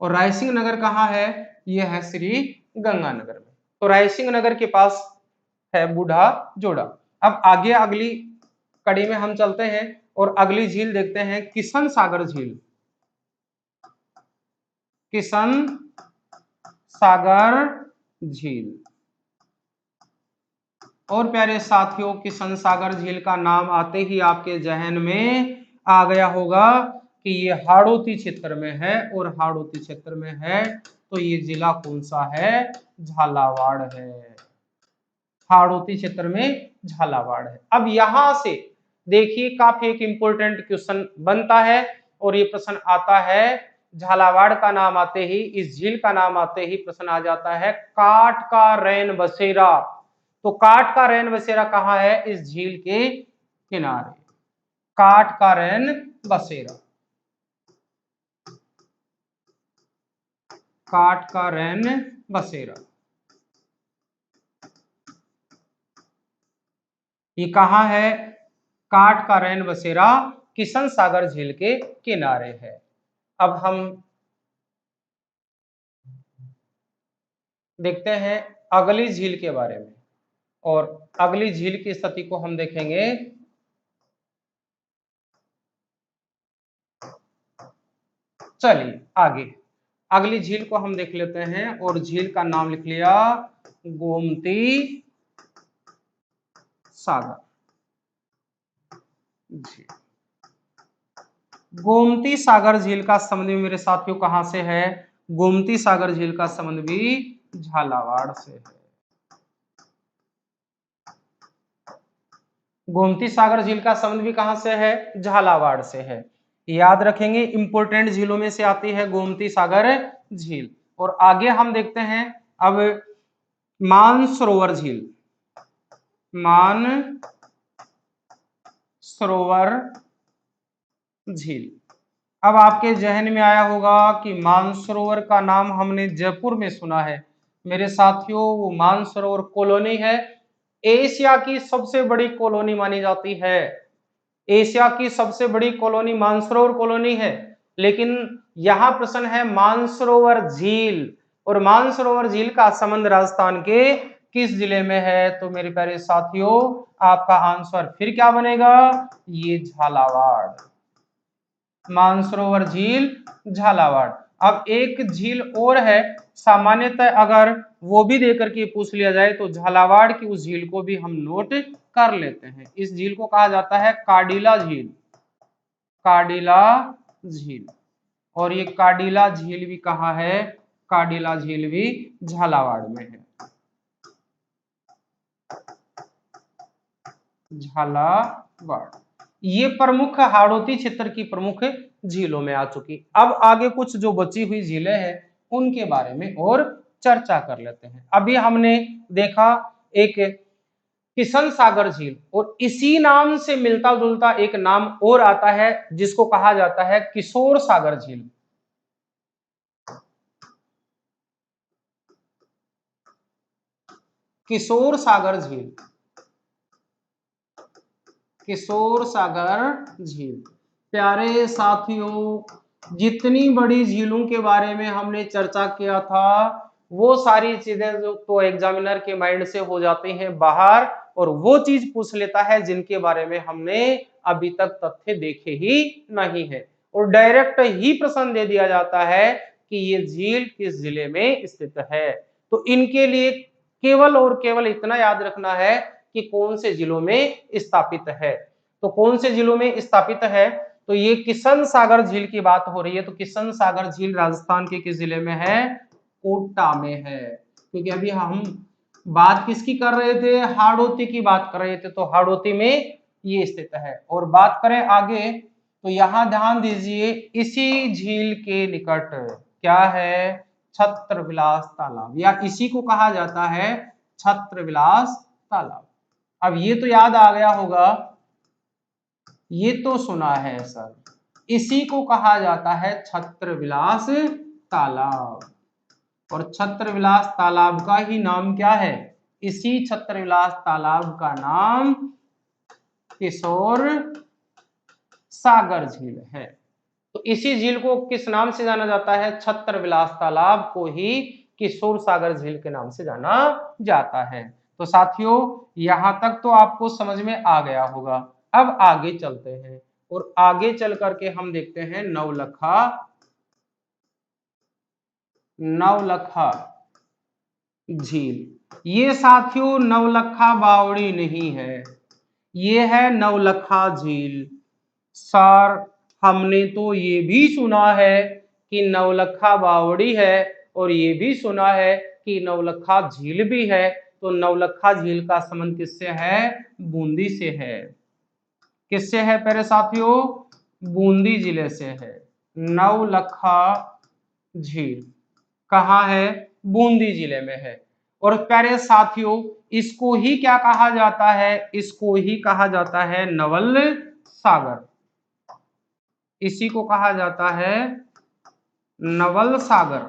और रायसिंह नगर कहाँ है? ये है श्री गंगानगर में। तो रायसिंह नगर के पास है बूढ़ा जोड़ा। अब आगे अगली कड़ी में हम चलते हैं और अगली झील देखते हैं, किशन सागर झील। किशन सागर झील। और प्यारे साथियों, किशन सागर झील का नाम आते ही आपके जहन में आ गया होगा कि ये हाड़ौती क्षेत्र में है। और हाड़ौती क्षेत्र में है तो ये जिला कौन सा है? झालावाड़ है। हाड़ौती क्षेत्र में झालावाड़ है। अब यहां से देखिए काफी एक इंपॉर्टेंट क्वेश्चन बनता है और ये प्रश्न आता है, झालावाड़ का नाम आते ही, इस झील का नाम आते ही प्रश्न आ जाता है काठ का रैन बसेरा। तो काठ का रैन बसेरा कहाँ है? इस झील के किनारे। काठ का रैन बसेरा। काठ का रैन बसेरा ये कहाँ है? काठ का रैन बसेरा किशन सागर झील के किनारे है। अब हम देखते हैं अगली झील के बारे में, और अगली झील की स्थिति को हम देखेंगे। चलिए आगे अगली झील को हम देख लेते हैं, और झील का नाम लिख लिया गोमती सागर झील। गोमती सागर झील का संबंध भी मेरे साथियों कहां से है? गोमती सागर झील का संबंध भी झालावाड़ से है। गोमती सागर झील का संबंध भी कहां से है? झालावाड़ से है। याद रखेंगे, इंपोर्टेंट झीलों में से आती है गोमती सागर झील। और आगे हम देखते हैं अब मानसरोवर झील। मानसरोवर झील। अब आपके जहन में आया होगा कि मानसरोवर का नाम हमने जयपुर में सुना है। मेरे साथियों, वो मानसरोवर कॉलोनी है, एशिया की सबसे बड़ी कॉलोनी मानी जाती है। एशिया की सबसे बड़ी कॉलोनी मानसरोवर कॉलोनी है। लेकिन यहां प्रश्न है मानसरोवर झील, और मानसरोवर झील का संबंध राजस्थान के किस जिले में है? तो मेरे प्यारे साथियों, आपका आंसर फिर क्या बनेगा? ये झालावाड़। मानसरोवर झील झालावाड़। अब एक झील और है, सामान्यतः अगर वो भी देकर के पूछ लिया जाए तो झालावाड़ की उस झील को भी हम नोट कर लेते हैं। इस झील को कहा जाता है काडिला झील। काडिला झील। और ये काडिला झील भी कहाँ है? काडिला झील भी झालावाड़ में है। झालावाड़ ये प्रमुख हाड़ौती क्षेत्र की प्रमुख झीलों में आ चुकी। अब आगे कुछ जो बची हुई झीलें हैं उनके बारे में और चर्चा कर लेते हैं। अभी हमने देखा एक किशन सागर झील, और इसी नाम से मिलता जुलता एक नाम और आता है जिसको कहा जाता है किशोर सागर झील। किशोर सागर झील। किशोर सागर झील। प्यारे साथियों, जितनी बड़ी झीलों के बारे में हमने चर्चा किया था वो सारी चीजें जो तो एग्जामिनर के माइंड से हो जाती हैं बाहर, और वो चीज पूछ लेता है जिनके बारे में हमने अभी तक तथ्य देखे ही नहीं है, और डायरेक्ट ही प्रश्न दे दिया जाता है कि ये झील किस जिले में स्थित है। तो इनके लिए केवल और केवल इतना याद रखना है कि कौन से जिलों में स्थापित है। तो कौन से जिलों में स्थापित है? तो ये किशन सागर झील की बात हो रही है। तो किशन सागर झील राजस्थान के किस जिले में है? कोटा में है। क्योंकि अभी हम बात किसकी कर रहे थे? हाड़ौती की बात कर रहे थे। तो हाड़ौती में ये स्थित है। और बात करें आगे तो यहां ध्यान दीजिए, इसी झील के निकट क्या है? छत्रविलास तालाब, या इसी को कहा जाता है छत्रविलास तालाब। अब ये तो याद आ गया होगा, ये तो सुना है सर, इसी को कहा जाता है छत्रविलास तालाब। और छत्रविलास तालाब का ही नाम क्या है? इसी छत्रविलास तालाब का नाम किशोर सागर झील है। तो इसी झील को किस नाम से जाना जाता है? छत्रविलास तालाब को ही किशोर सागर झील के नाम से जाना जाता है। तो साथियों यहां तक तो आपको समझ में आ गया होगा। अब आगे चलते हैं और आगे चल करके हम देखते हैं नवलखा झील। ये साथियों नवलखा बावड़ी नहीं है, ये है नवलखा झील। सर हमने तो ये भी सुना है कि नवलखा बावड़ी है और ये भी सुना है कि नवलखा झील भी है। तो नवलखा झील का संबंध किससे है? बूंदी से है। किससे है प्यारे साथियों? बूंदी जिले से है। नवलखा झील कहाँ है? बूंदी जिले में है। और प्यारे साथियों इसको ही क्या कहा जाता है? इसको ही कहा जाता है नवल सागर। इसी को कहा जाता है नवल सागर।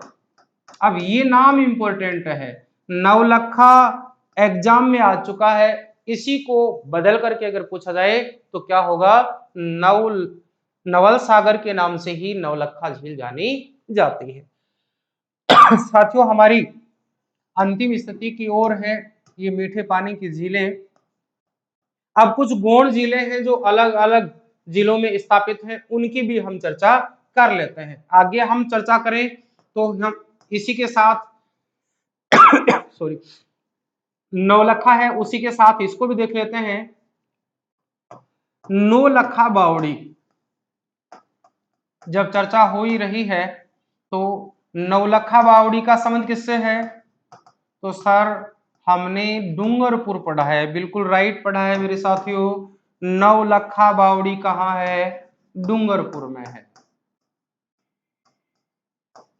अब ये नाम इंपॉर्टेंट है, नवलखा एग्जाम में आ चुका है। इसी को बदल करके अगर पूछा जाए तो क्या होगा? नवल सागर के नाम से ही नवलखा झील जानी जाती है। साथियों हमारी अंतिम स्थिति की ओर है ये मीठे पानी की झीलें। अब कुछ गौण जिले हैं जो अलग अलग जिलों में स्थापित हैं, उनकी भी हम चर्चा कर लेते हैं। आगे हम चर्चा करें तो हम इसी के साथ सॉरी नौलखा है उसी के साथ इसको भी देख लेते हैं। नौलखा बावड़ी जब चर्चा हो ही रही है तो नौलखा बावड़ी का संबंध किससे है? तो सर हमने डूंगरपुर पढ़ा है, बिल्कुल राइट पढ़ा है मेरे साथियों। नौलखा बावड़ी कहाँ है? डूंगरपुर में है।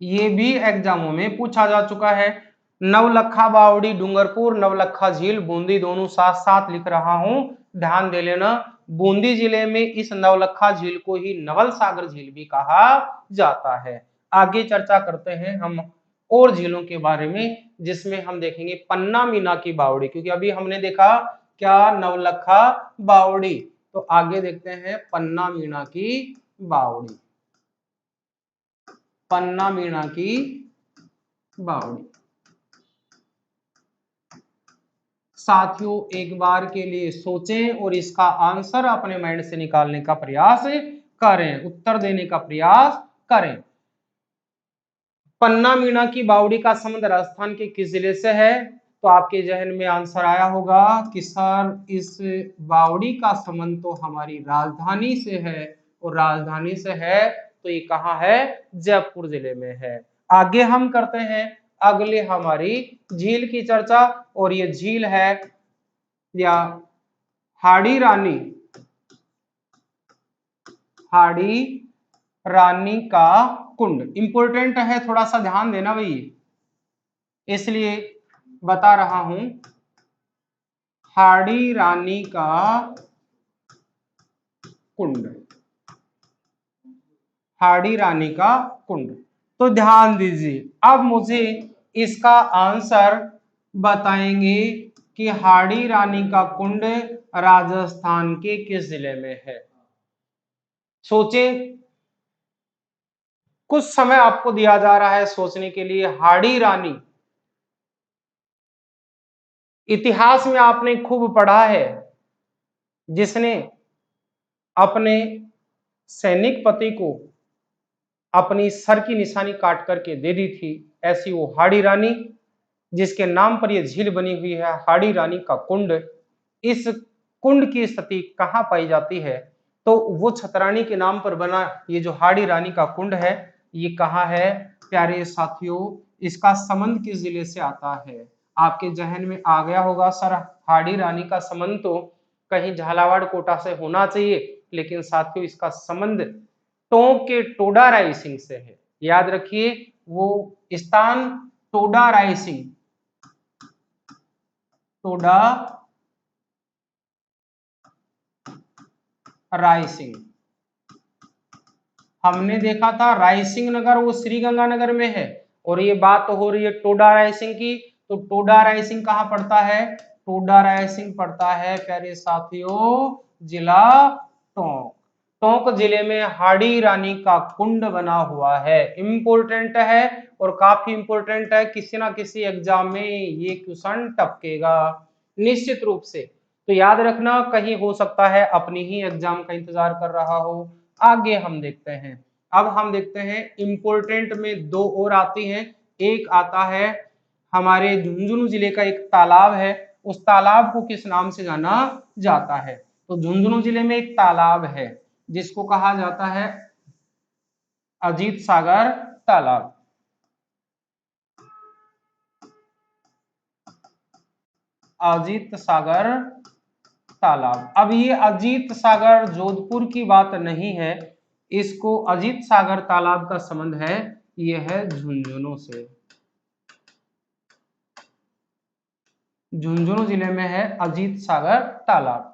ये भी एग्जामों में पूछा जा चुका है। नवलखा बावड़ी डूंगरपुर, नवलखा झील बूंदी, दोनों साथ साथ लिख रहा हूं, ध्यान दे लेना। बूंदी जिले में इस नवलखा झील को ही नवल सागर झील भी कहा जाता है। आगे चर्चा करते हैं हम और झीलों के बारे में, जिसमें हम देखेंगे पन्ना मीना की बावड़ी, क्योंकि अभी हमने देखा क्या? नवलखा बावड़ी। तो आगे देखते हैं पन्ना मीना की बावड़ी। पन्ना मीना की बावड़ी साथियों एक बार के लिए सोचें और इसका आंसर अपने माइंड से निकालने का प्रयास करें, उत्तर देने का प्रयास करें। पन्ना मीना की बावड़ी का संबंध राजस्थान के किस जिले से है? तो आपके जहन में आंसर आया होगा कि सर इस बावड़ी का संबंध तो हमारी राजधानी से है, और राजधानी से है तो ये कहाँ है? जयपुर जिले में है। आगे हम करते हैं अगले हमारी झील की चर्चा, और ये झील है या हाड़ी रानी का कुंड। इंपॉर्टेंट है, थोड़ा सा ध्यान देना भाई, इसलिए बता रहा हूं। हाड़ी रानी का कुंड, हाड़ी रानी का कुंड। तो ध्यान दीजिए, अब मुझे इसका आंसर बताएंगे कि हाड़ी रानी का कुंड राजस्थान के किस जिले में है। सोचें, कुछ समय आपको दिया जा रहा है सोचने के लिए। हाड़ी रानी इतिहास में आपने खूब पढ़ा है, जिसने अपने सैनिक पति को अपनी सर की निशानी काट करके दे दी थी, ऐसी वो हाड़ी रानी, जिसके नाम पर यह झील बनी हुई है हाड़ी रानी का कुंड। इस कुंड की स्थिति कहाँ पाई जाती है? तो वो छतरानी के नाम पर बना ये जो हाड़ी रानी का कुंड है, ये कहाँ है प्यारे साथियों, इसका संबंध किस जिले से आता है? आपके जहन में आ गया होगा सर, हाड़ी रानी का संबंध तो कहीं झालावाड़ कोटा से होना चाहिए, लेकिन साथियों इसका संबंध टोंक के टोडा राय सिंह से है। याद रखिए वो स्थान टोडा राय सिंह, टोडा राय सिंह। हमने देखा था रायसिंह नगर वो श्रीगंगानगर में है, और ये बात हो रही है टोडा रायसिंह की, तो टोडा रायसिंह कहाँ पड़ता है? टोडा रायसिंह पड़ता है प्यारे साथियों जिला टोंक। टोंक जिले में हाड़ी रानी का कुंड बना हुआ है। इंपोर्टेंट है और काफी इंपोर्टेंट है, किसी ना किसी एग्जाम में ये क्वेश्चन टपकेगा निश्चित रूप से। तो याद रखना, कहीं हो सकता है अपनी ही एग्जाम का इंतजार कर रहा हो। आगे हम देखते हैं, अब हम देखते हैं इंपोर्टेंट में दो और आती हैं। एक आता है हमारे झुंझुनू जिले का एक तालाब है, उस तालाब को किस नाम से जाना जाता है? तो झुंझुनू जिले में एक तालाब है जिसको कहा जाता है अजीत सागर तालाब। अजीत सागर तालाब। अब ये अजीत सागर जोधपुर की बात नहीं है, इसको अजीत सागर तालाब का संबंध है ये है झुंझुनू से, झुंझुनू जिले में है अजीत सागर तालाब।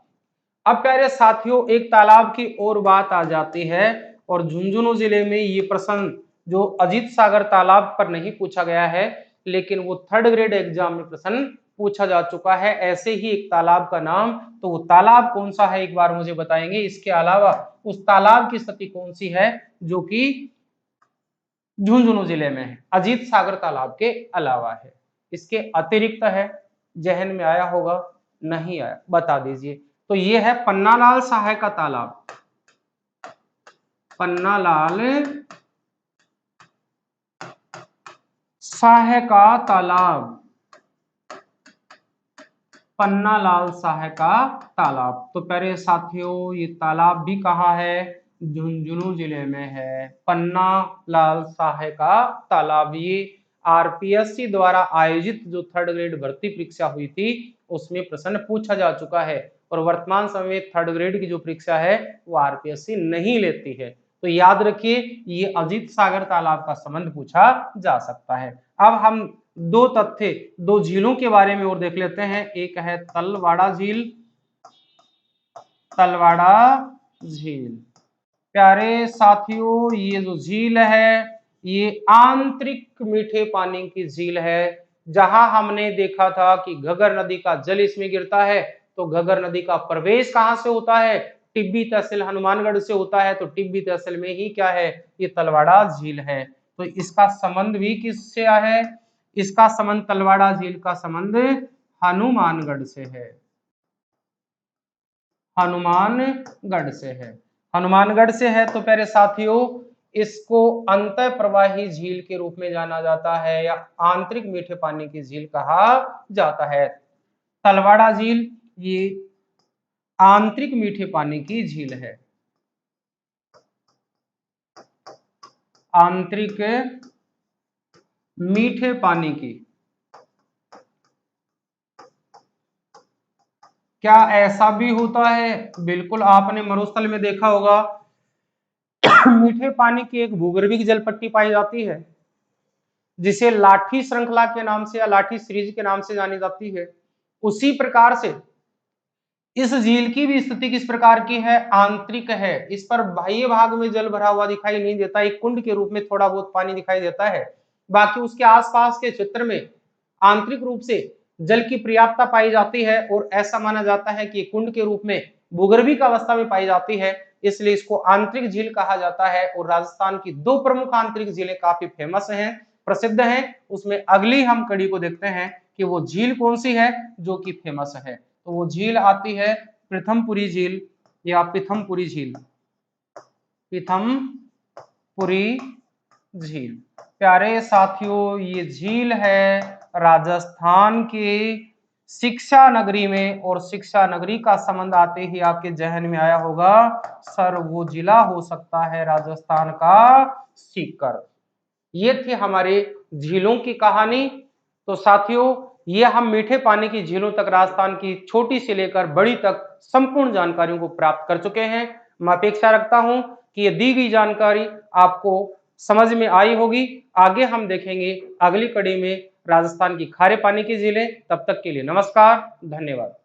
अब प्यारे साथियों एक तालाब की और बात आ जाती है, और झुंझुनू जिले में ये प्रश्न जो अजीत सागर तालाब पर नहीं पूछा गया है, लेकिन वो थर्ड ग्रेड एग्जाम में प्रश्न पूछा जा चुका है ऐसे ही एक तालाब का नाम। तो वो तालाब कौन सा है एक बार मुझे बताएंगे? इसके अलावा उस तालाब की स्थिति कौन सी है जो कि झुंझुनू जिले में है, अजीत सागर तालाब के अलावा है, इसके अतिरिक्त है? जहन में आया होगा, नहीं आया, बता दीजिए। तो ये है पन्नालाल साहे का तालाब, पन्नालाल साहे का तालाब, पन्नालाल साहे का तालाब। तो प्यारे साथियों ये तालाब भी कहाँ है? झुंझुनू जिले में है, पन्नालाल साहे का तालाब। ये आरपीएससी द्वारा आयोजित जो थर्ड ग्रेड भर्ती परीक्षा हुई थी उसमें प्रश्न पूछा जा चुका है, और वर्तमान समय में थर्ड ग्रेड की जो परीक्षा है वो आरपीएससी नहीं लेती है। तो याद रखिए ये अजीत सागर तालाब का संबंध पूछा जा सकता है। अब हम दो तथ्य दो झीलों के बारे में और देख लेते हैं। एक है तलवाड़ा झील, तलवाड़ा झील। प्यारे साथियों ये जो झील है ये आंतरिक मीठे पानी की झील है, जहां हमने देखा था कि घगर नदी का जल इसमें गिरता है। तो घगर नदी का प्रवेश कहां से होता है? टिब्बी तहसील हनुमानगढ़ से होता है। तो टिब्बी तहसील में ही क्या है? ये तलवाड़ा झील है। तो इसका संबंध भी किससे है? इसका संबंध तलवाड़ा झील का संबंध हनुमानगढ़ से है, हनुमानगढ़ से है, हनुमानगढ़ से है। तो प्यारे साथियों इसको अंतः प्रवाही झील के रूप में जाना जाता है या आंतरिक मीठे पानी की झील कहा जाता है। तलवाड़ा झील ये आंतरिक मीठे पानी की झील है, आंतरिक मीठे पानी की। क्या ऐसा भी होता है? बिल्कुल, आपने मरुस्थल में देखा होगा मीठे पानी की एक भूगर्भिक जल पट्टी पाई जाती है जिसे लाठी श्रृंखला के नाम से या लाठी सीरीज के नाम से जानी जाती है। उसी प्रकार से इस झील की भी स्थिति किस प्रकार की है? आंतरिक है। इस पर बाह्य भाग में जल भरा हुआ दिखाई नहीं देता, एक कुंड के रूप में थोड़ा बहुत पानी दिखाई देता है। बाकी उसके आसपास के क्षेत्र में आंतरिक रूप से जल की पर्याप्तता पाई जाती है, और ऐसा माना जाता है कि कुंड के रूप में भूगर्भिक अवस्था में पाई जाती है, इसलिए इसको आंतरिक झील कहा जाता है। और राजस्थान की दो प्रमुख आंतरिक झीलें काफी फेमस हैं, प्रसिद्ध हैं। उसमें अगली हम कड़ी को देखते हैं कि वो झील कौन सी है जो कि फेमस है। तो वो झील आती है प्रथमपुरी झील या पिथमपुरी झील, पिथमपुरी झील। प्यारे साथियों ये झील है राजस्थान के शिक्षा नगरी में, और शिक्षा नगरी का संबंध आते ही आपके जहन में आया होगा सर वो जिला हो सकता है राजस्थान का सीकर। ये थी हमारे झीलों की कहानी। तो साथियों, ये हम मीठे पानी की झीलों तक राजस्थान की छोटी से लेकर बड़ी तक संपूर्ण जानकारियों को प्राप्त कर चुके हैं। मैं अपेक्षा रखता हूं कि ये दी गई जानकारी आपको समझ में आई होगी। आगे हम देखेंगे अगली कड़ी में राजस्थान की खारे पानी की झीलें। तब तक के लिए नमस्कार, धन्यवाद।